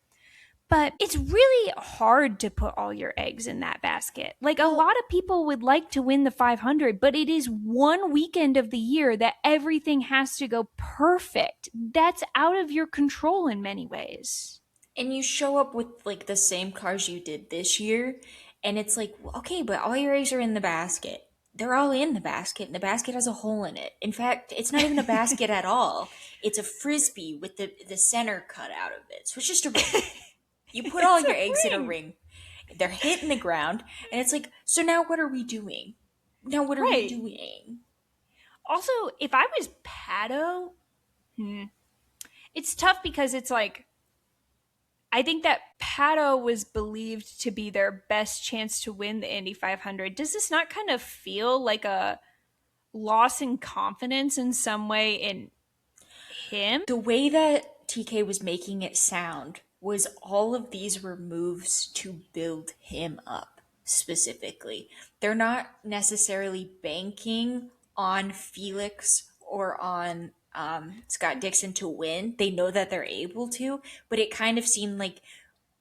But it's really hard to put all your eggs in that basket. Like, a lot of people would like to win the 500, but it is one weekend of the year that everything has to go perfect. That's out of your control in many ways. And you show up with like the same cars you did this year, and it's like, okay, but all your eggs are in the basket. They're all in the basket, and the basket has a hole in it. In fact, it's not even a basket at all. It's a frisbee with the center cut out of it. So it's just a ring. You put all It's a your eggs in a ring. ring. They're hitting the ground, and it's like, so now what are we doing? Now what are we Right. doing? Also, if I was Pato, it's tough because it's like I think that Pato was believed to be their best chance to win the Indy 500. Does this not kind of feel like a loss in confidence in some way in him? The way that TK was making it sound was all of these were moves to build him up specifically. They're not necessarily banking on Felix or on Scott Dixon to win. They know that they're able to, but it kind of seemed like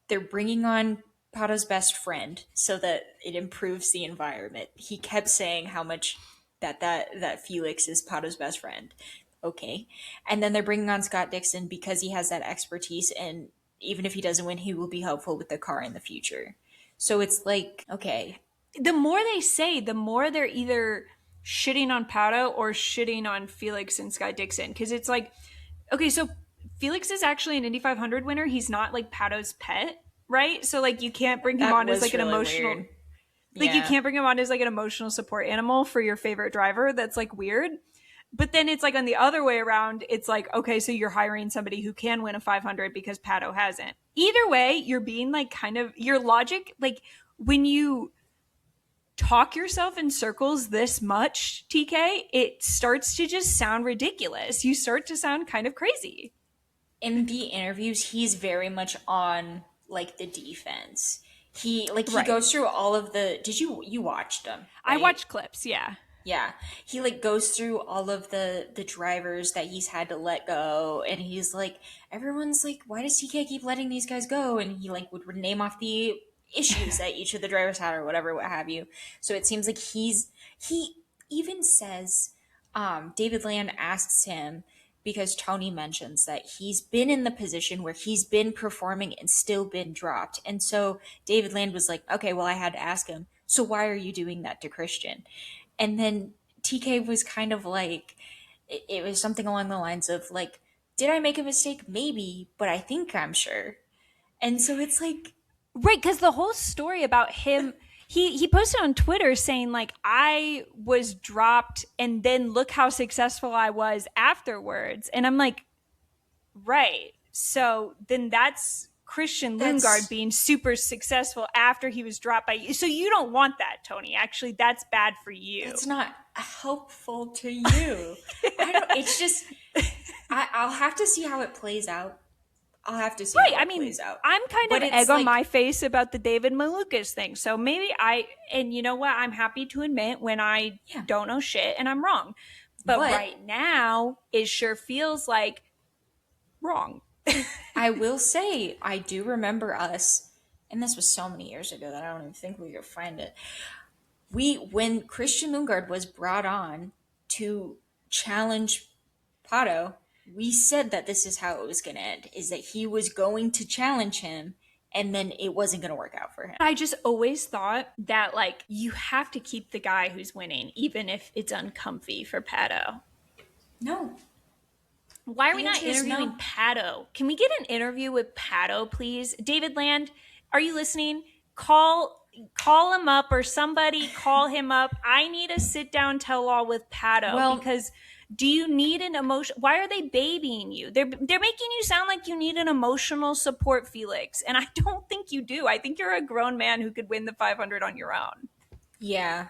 they're bringing on Pato's best friend so that it improves the environment. He kept saying how much that Felix is Pato's best friend. Okay. And then they're bringing on Scott Dixon because he has that expertise, and even if he doesn't win, he will be helpful with the car in the future. So it's like, okay. The more they say, the more they're either shitting on Pato or shitting on Felix and Scott Dixon. Because it's like, okay, so Felix is actually an Indy 500 winner. He's not like Pato's pet, right? So like you can't bring him That on as was like an really emotional, weird. like you Yeah. can't bring him on as like an emotional support animal for your favorite driver. That's like weird. But then it's like on the other way around, it's like, okay, so you're hiring somebody who can win a 500 because Pato hasn't. Either way, you're being like kind of your logic, like when you talk yourself in circles this much, TK, it starts to just sound ridiculous. You start to sound kind of crazy. In the interviews, he's very much on like the defense. He Right. goes through all of the did you watched them, I right? watch clips, yeah. Yeah. He like goes through all of the drivers that he's had to let go, and he's like, everyone's like, why does TK keep letting these guys go? And he like would name off the issues that each of the drivers had or whatever, what have you. So it seems like he even says, David Land asks him, because Tony mentions that he's been in the position where he's been performing and still been dropped. And so David Land was like, okay, well, I had to ask him, so why are you doing that to Christian? And then TK was kind of like, it was something along the lines of like, did I make a mistake? Maybe, but I think I'm sure. And so it's like, Right, because the whole story about him, he posted on Twitter saying like I was dropped and then look how successful I was afterwards. And I'm like, right. So then that's Christian Lundgaard that's being super successful after he was dropped by you. So you don't want that, Tony. Actually, that's bad for you. that's not helpful to you. I don't. It's just I'll have to see how it plays out. I'll have to see Right. how I it mean, plays out. I'm kind But of it's egg on like, my face about the David Malukas thing. So maybe and you know what? I'm happy to admit when I yeah. don't know shit and I'm wrong. But But right now, it sure feels like wrong. I will say, I do remember us, and this was so many years ago that I don't even think we could find it. When Christian Lundgaard was brought on to challenge Pato, we said that this is how it was going to end, is that he was going to challenge him, and then it wasn't going to work out for him. I just always thought that, like, you have to keep the guy who's winning, even if it's uncomfy for Pato. No. Why are we The not answer is interviewing no. Pato? Can we get an interview with Pato, please? David Land, are you listening? Call him up, or somebody call him up. I need a sit down tell all with Pato, Well, because do you need an emotion? Why are they babying you? They're making you sound like you need an emotional support, Felix, and I don't think you do. I think you're a grown man who could win the 500 on your own. yeah.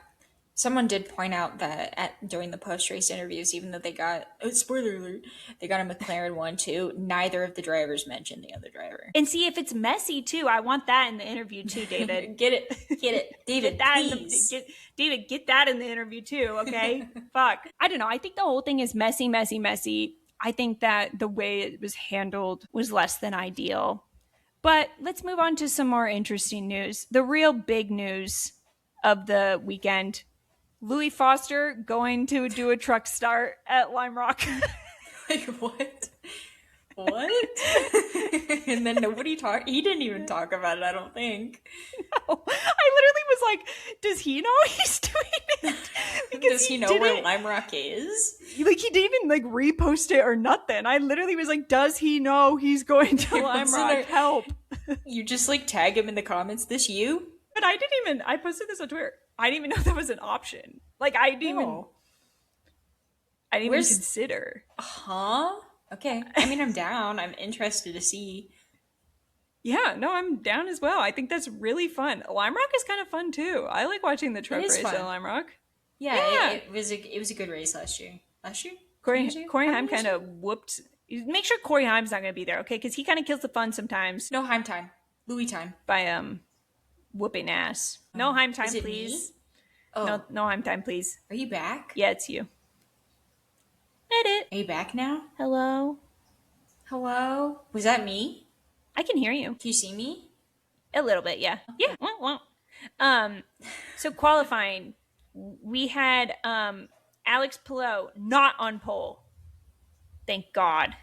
Someone did point out that during the post race interviews, even though they got spoiler alert, they got a McLaren one too. Neither of the drivers mentioned the other driver. And see if it's messy too. I want that in the interview too, David. Get it, David. Get that please. David, get that in the interview too, okay? Fuck. I don't know. I think the whole thing is messy, messy, messy. I think that the way it was handled was less than ideal. But let's move on to some more interesting news. The real big news of the weekend. Louis Foster going to do a truck start at Lime Rock. Like what? What? And then nobody talked. He didn't even talk about it. I don't think. No. I literally was like, "Does he know he's doing it?" Because Does he know where Lime Rock is? Like he didn't even like repost it or nothing. I literally was like, "Does he know he's going to Lime Rock? Help!" You just like tag him in the comments. This you? But I posted this on Twitter. I didn't even know that was an option. Like No. I didn't even Where's consider. huh? Okay. I mean, I'm down. I'm interested to see. Yeah, no, I'm down as well. I think that's really fun. Lime Rock is kind of fun too. I like watching the It truck is race at fun. Lime Rock. Yeah, Yeah. it was a good race last year. Last year? 2 years Corey ago? Corey How many Haim years kind ago? of whooped. Make sure Corey Haim's not going to be there, okay? Because he kind of kills the fun sometimes No, Heim time. Louis time. by whooping ass. No Haim Is time, it me? please. Oh, No Haim time, please. are you back? Yeah, it's you. Edit. Are you back now? Hello. Hello? Was that me? I can hear you Can you see me? a little bit. Yeah. Yeah. Wah, wah. Um. So qualifying, we had Alex Pillow not on pole. Thank God.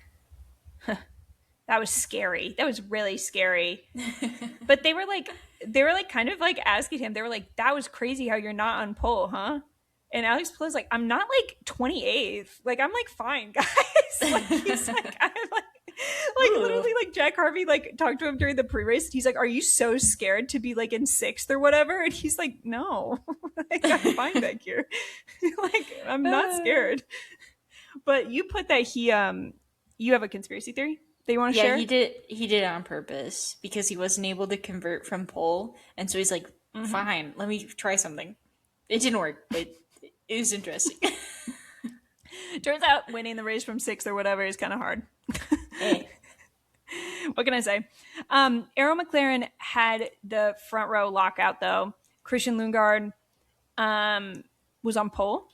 That was scary. That was really scary. But they were like kind of like asking him. They were like, "That was crazy how you're not on pole, huh?" And Alex Pillow's like, "I'm not like 28th. Like I'm like fine, guys." Like he's like, I'm like Ooh. literally like Jack Harvey like talked to him during the pre-race. He's like, "Are you so scared to be like in 6th or whatever?" And he's like, "No, like I'm fine back here. Like I'm not scared." But you put that you have a conspiracy theory that you want to Yeah, share? he did it on purpose because he wasn't able to convert from pole, and so he's like, Mm-hmm. "Fine, let me try something." It didn't work, but it was interesting. Turns out winning the race from 6th or whatever is kind of hard. Hey, What can I say? Arrow McLaren had the front row lockout though. Christian Lundgaard was on pole,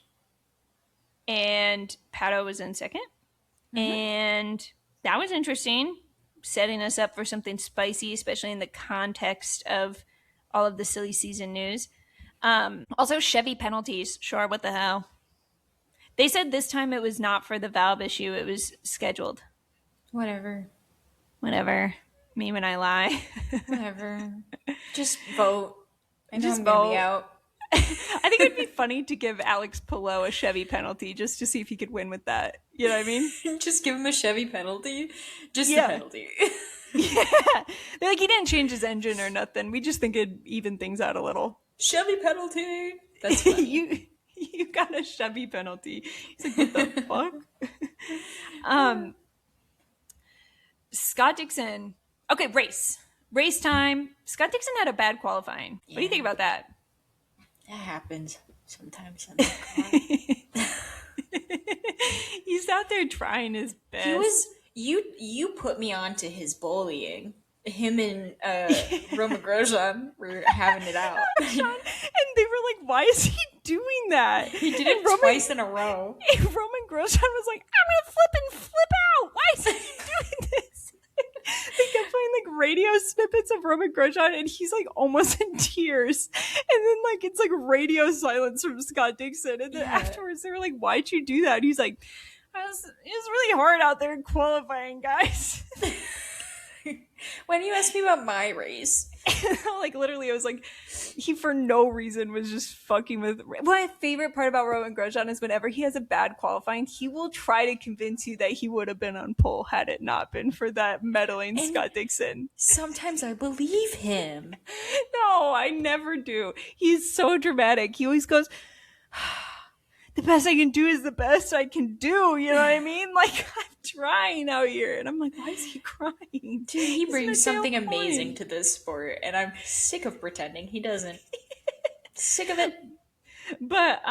and Pato was in 2nd, mm-hmm. and that was interesting, setting us up for something spicy, especially in the context of all of the silly season news. Also, Chevy penalties. Sure, what the hell? They said this time it was not for the valve issue; it was scheduled. Whatever, Whatever. Me when I lie. whatever. Just vote. I know Just I'm gonna be vote. out. I think it'd be funny to give Alex Pillow a Chevy penalty just to see if he could win with that. You know what I mean? Just give him a Chevy penalty. Just the Yeah. penalty. Yeah. They're like, he didn't change his engine or nothing. We just think it'd even things out a little. Chevy penalty. That's funny. You got a Chevy penalty. He's like, what the fuck? um, Scott Dixon. Okay, race time. Scott Dixon had a bad qualifying. What do you Yeah, think about that? that happens sometimes in the car. He's out there trying his He was best. you put me on to his bullying. Him and Roman Grosjean were having it out. Sean, and they were like, "Why is he doing that?" He did And it twice in a row. Roman Grosjean was like, "I'm gonna flip and flip out. Why is he doing this?" They kept playing like radio snippets of Roman Grosjean, and he's like almost in tears. And then like it's like radio silence from Scott Dixon, and then Yeah. afterwards they were like, "Why'd you do that?" And he's like, it was really hard out there qualifying, guys." When you asked me about my race, Like literally, it was like he for no reason was just fucking with. My favorite part about Roman Grosjean is whenever he has a bad qualifying, he will try to convince you that he would have been on pole had it not been for that meddling and Scott Dixon. sometimes I believe him. No, I never do. He's so dramatic. He always goes, "The best I can do is the best I can do." You know what I mean? Like I'm trying out here, and I'm like, why is he crying? Dude, he He's brings Mateo something Point. amazing to this sport, and I'm sick of pretending he doesn't. Sick of it. But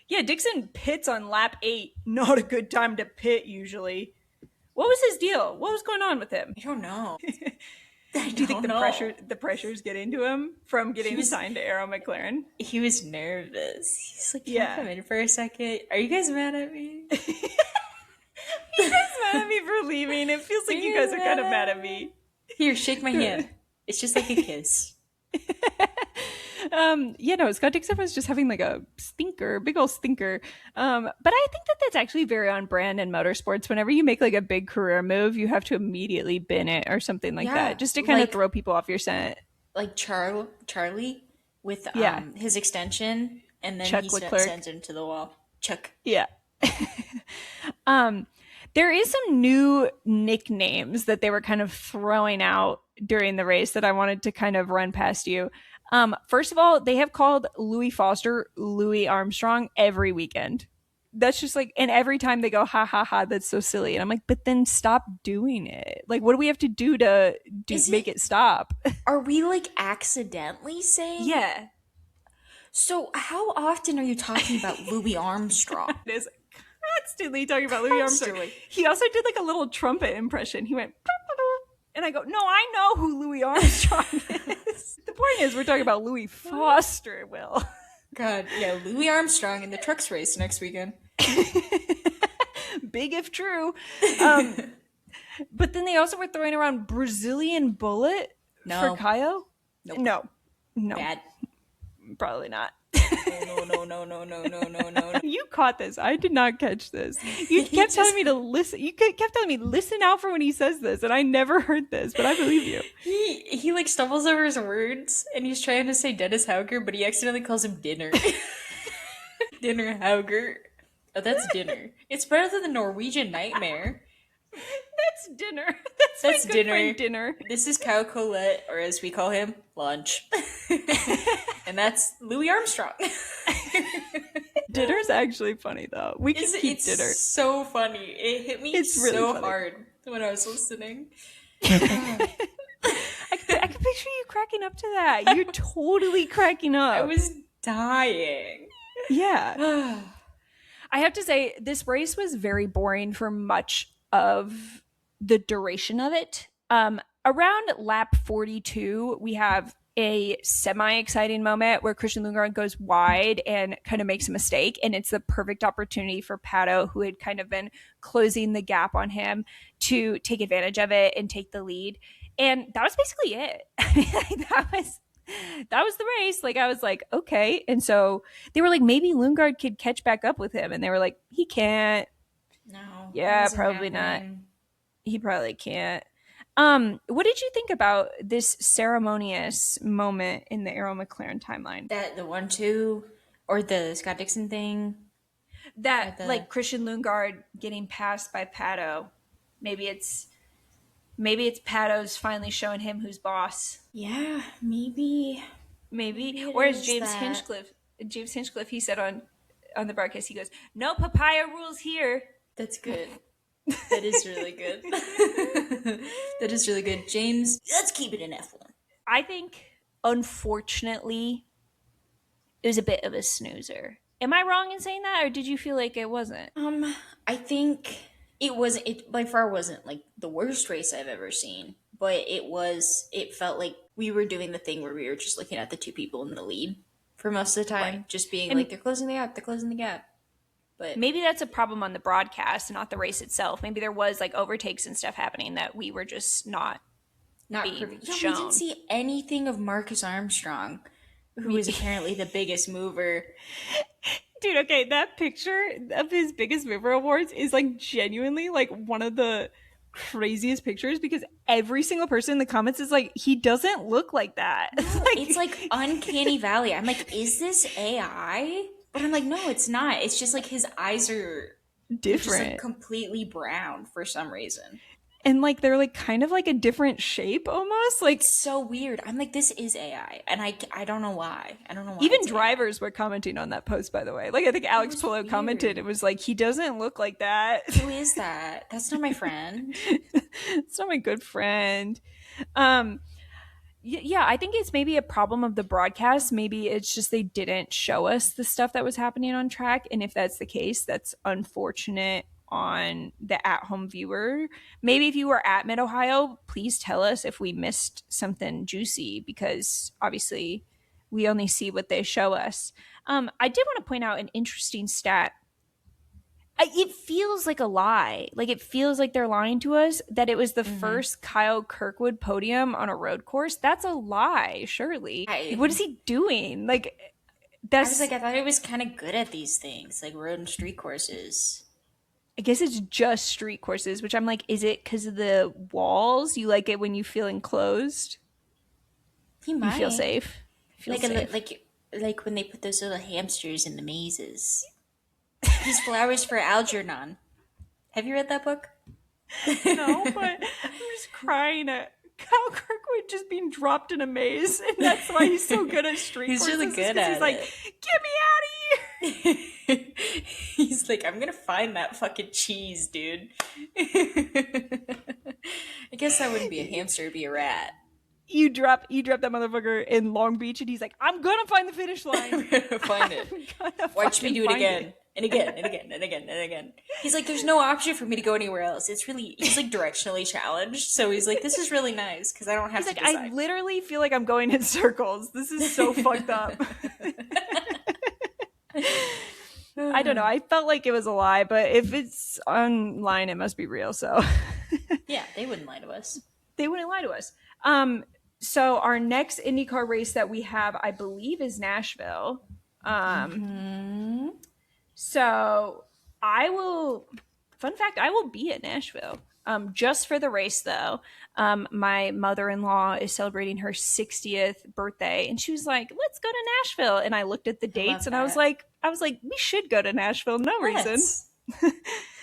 yeah, Dixon pits on lap 8. Not a good time to pit usually. What was his deal? What was going on with him? I don't know. I Do you think don't know. the pressures get into him from He getting was signed to Arrow McLaren? he was nervous. He's like, "Can I Yeah. come in for a second? Are you guys mad at me? You guys mad at me for leaving? It feels like you guys are kind of mad at me. Here, shake my hand. It's just like a kiss." Yeah, no, Scott Dixon was just having like a stinker, big old stinker. But I think that that's actually very on brand in motorsports. Whenever you make like a big career move, you have to immediately bin it or something like Yeah, that, just to kind of like throw people off your scent. Charlie with Yeah, his extension, and then Chuck he Leclerc. sends him to the wall. Chuck. Yeah. um, there is some new nicknames that they were kind of throwing out during the race that I wanted to kind of run past you. First of all, they have called Louis Foster Louis Armstrong every weekend. That's just like, and every time they go, ha ha ha, that's so silly. And I'm like, but then stop doing it. Like, what do we have to do to Is make it, it stop? are we like accidentally saying? Yeah, So, how often are you talking about Louis Armstrong? it is constantly talking about Louis Armstrong. Constantly. He also did like a little trumpet impression. He went, and I go, no, I know who Louis Armstrong is. The point is, we're talking about Louis Foster, Will. God, yeah, Louis Armstrong in the trucks race next weekend. Big if true. But then they also were throwing around Brazilian Bullet for No. Kaio. Nope. No, Bad. probably not. No, no, no, no, no, no, no, no, no. You caught this. I did not catch this. You kept telling me to listen. You kept telling me, listen out for when he says this, and I never heard this, but I believe you. He like stumbles over his words and he's trying to say Dennis Hauger, but he accidentally calls him dinner. Dinner Hauger. Oh, that's dinner. It's better than the Norwegian nightmare. That's dinner. That's my good dinner. friend dinner. This is Cow Colette, or as we call him, lunch. And that's Louis Armstrong. Dinner's actually funny though. We can keep It's dinner. so funny. It hit me It's really so funny. hard when I was listening. I can picture you cracking up to that. You're totally cracking up. I was dying. Yeah. I have to say, this race was very boring for much of the duration of it. Around lap 42, we have a semi-exciting moment where Christian Lundgaard goes wide and kind of makes a mistake, and it's the perfect opportunity for Pato, who had kind of been closing the gap on him, to take advantage of it and take the lead. And that was basically it. That was the race. Like, I was like, okay. And so they were like, maybe Lundgaard could catch back up with him. And they were like, he can't. No. Yeah, probably not. He probably can't. What did you think about this ceremonious moment in the Arrow McLaren timeline? That the 1-2 or the Scott Dixon thing? That like Christian Lundgaard getting passed by Pato. Maybe it's Pato's finally showing him who's boss. Yeah, maybe. Maybe. Or as James Hinchcliffe, he said on the broadcast, he goes, "No papaya rules here." That's good. That is really good. That is really good. James, let's keep it in F1. I think, unfortunately, it was a bit of a snoozer. Am I wrong in saying that, or did you feel like it wasn't? I think it by far wasn't like the worst race I've ever seen, but it felt like we were doing the thing where we were just looking at the two people in the lead for most of the time, Right. just being And like, they're closing the gap. But maybe that's a problem on the broadcast, not the race itself. Maybe there was like overtakes and stuff happening that we were just not being perfect. Yeah, we shown. didn't see anything of Marcus Armstrong, who is apparently the biggest mover. Dude, okay, that picture of his biggest mover awards is like genuinely like one of the craziest pictures, because every single person in the comments is like, he doesn't look like that. It's like uncanny valley. I'm like, is this AI? But I'm like, no, it's not. It's just like his eyes are just different. like completely brown for some reason. And like they're like kind of like a different shape almost. Like, It's so weird. I'm like, this is AI, and I don't know why. I don't know why. even it's AI. drivers were commenting on that post, by the way. Like, I think Alex was Polo weird. commented, it was like, he doesn't look like that. Who is that? That's not my friend. It's not my good friend. Yeah, I think it's maybe a problem of the broadcast. Maybe it's just they didn't show us the stuff that was happening on track. And if that's the case, that's unfortunate on the at-home viewer. Maybe if you were at Mid-Ohio, please tell us if we missed something juicy, because obviously we only see what they show us. I did want to point out an interesting stat. It feels like a lie. Like, it feels like they're lying to us that it was the first Kyle Kirkwood podium on a road course. That's a lie, surely. What is he doing? Like, I was like, I thought he was kind of good at these things, like road and street courses. I guess it's just street courses, which I'm like, is it because of the walls? You like it when you feel enclosed? He might. You feel safe? Feel like safe. like when they put those little hamsters in the mazes. These flowers for Algernon. Have you read that book? No, but I'm just crying at Kyle Kirkwood just being dropped in a maze, and that's why he's so good at street He's courses. really good at he's like, it. get me out of here. He's like, I'm gonna find that fucking cheese, dude. I guess that wouldn't be a hamster, it'd be a rat. You drop that motherfucker in Long Beach, and he's like, I'm gonna find the finish line. I'm gonna find it. Watch me do it again. And again, and again, and again, and again. He's like, there's no option for me to go anywhere else. He's like directionally challenged. So he's like, this is really nice because I don't have to decide. I literally feel like I'm going in circles. This is so fucked up. I don't know. I felt like it was a lie, but if it's online, it must be real. So yeah, they wouldn't lie to us. They wouldn't lie to us. So our next IndyCar race that we have, I believe, is Nashville. So fun fact, I will be at Nashville. Just for the race though. My mother-in-law is celebrating her 60th birthday, and she was like, let's go to Nashville. And I looked at the dates and I was like, we should go to Nashville. No reason.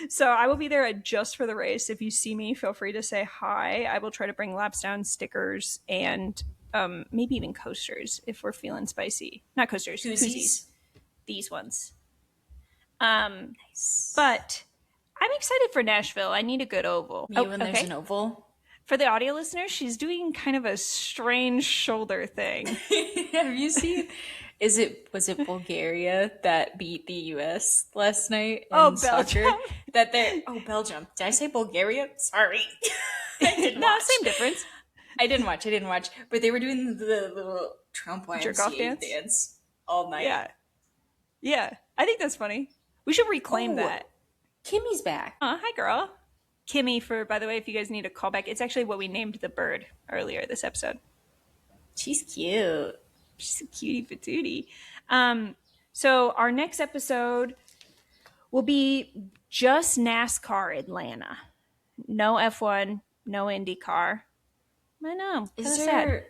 So I will be there just for the race. If you see me, feel free to say hi. I will try to bring laps down stickers and maybe even coasters if we're feeling spicy. Not coasters, koozies. These ones. Nice. But I'm excited for Nashville. I need a good oval. There's an oval. For the audio listeners, she's doing kind of a strange shoulder thing. Have you seen? Was it Bulgaria that beat the U.S. last night in soccer? Belgium. Did I say Bulgaria? Sorry. No, same difference. I didn't watch. But they were doing the little Trump YMCA dance all night. Yeah. I think that's funny. We should reclaim that. Kimmy's back. Hi, girl. Kimmy, by the way, if you guys need a callback, it's actually what we named the bird earlier this episode. She's cute. She's a cutie patootie. So our next episode will be just NASCAR Atlanta. No F1, no IndyCar. I know. Is there... Sad.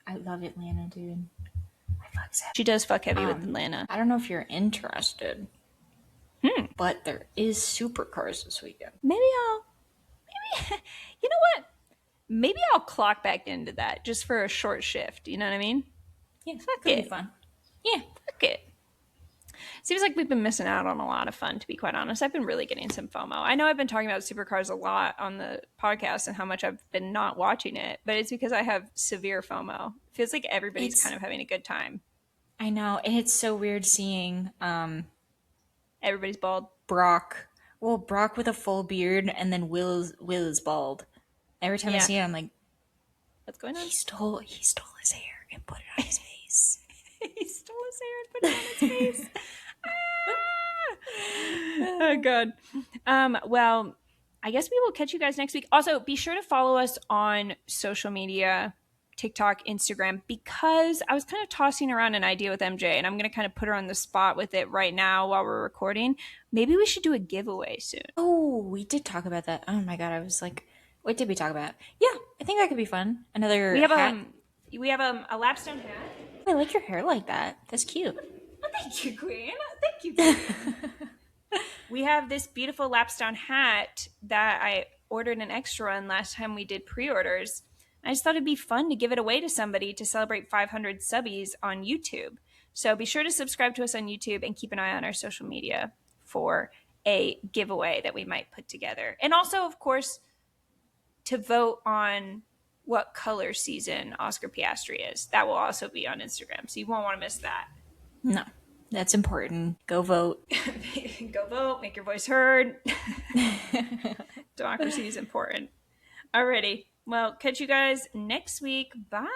I love Atlanta, dude. She does fuck heavy with Atlanta. I don't know if you're interested. But there is supercars this weekend. Maybe you know what? Maybe I'll clock back into that just for a short shift. You know what I mean? Yeah, that could be fun. Yeah, fuck it. Seems like we've been missing out on a lot of fun, to be quite honest. I've been really getting some FOMO. I know I've been talking about supercars a lot on the podcast and how much I've been not watching it, but it's because I have severe FOMO. It feels like everybody's kind of having a good time. I know, and it's so weird seeing everybody's bald. Brock with a full beard, and then Will is bald. Every time I see him, I'm like, what's going on? He stole his hair and put it on his face. He stole his hair and put it on his face. Oh god. Well, I guess we will catch you guys next week. Also, be sure to follow us on social media, TikTok, Instagram, because I was kind of tossing around an idea with MJ, and I'm going to kind of put her on the spot with it right now while we're recording. Maybe we should do a giveaway soon. Oh, we did talk about that. Oh my god, I was like, what did we talk about? Yeah, I think that could be fun. Another hat. We have a lapstone hat. I like your hair like that. That's cute. Oh, thank you, Queen. Thank you, Queen. We have this beautiful lapstone hat that I ordered an extra on last time we did pre-orders. I just thought it'd be fun to give it away to somebody to celebrate 500 subbies on YouTube. So be sure to subscribe to us on YouTube and keep an eye on our social media for a giveaway that we might put together. And also, of course, to vote on what color season Oscar Piastri is. That will also be on Instagram, so you won't want to miss that. No, that's important. Go vote. Go vote. Make your voice heard. Democracy is important. Alrighty. Well, catch you guys next week. Bye.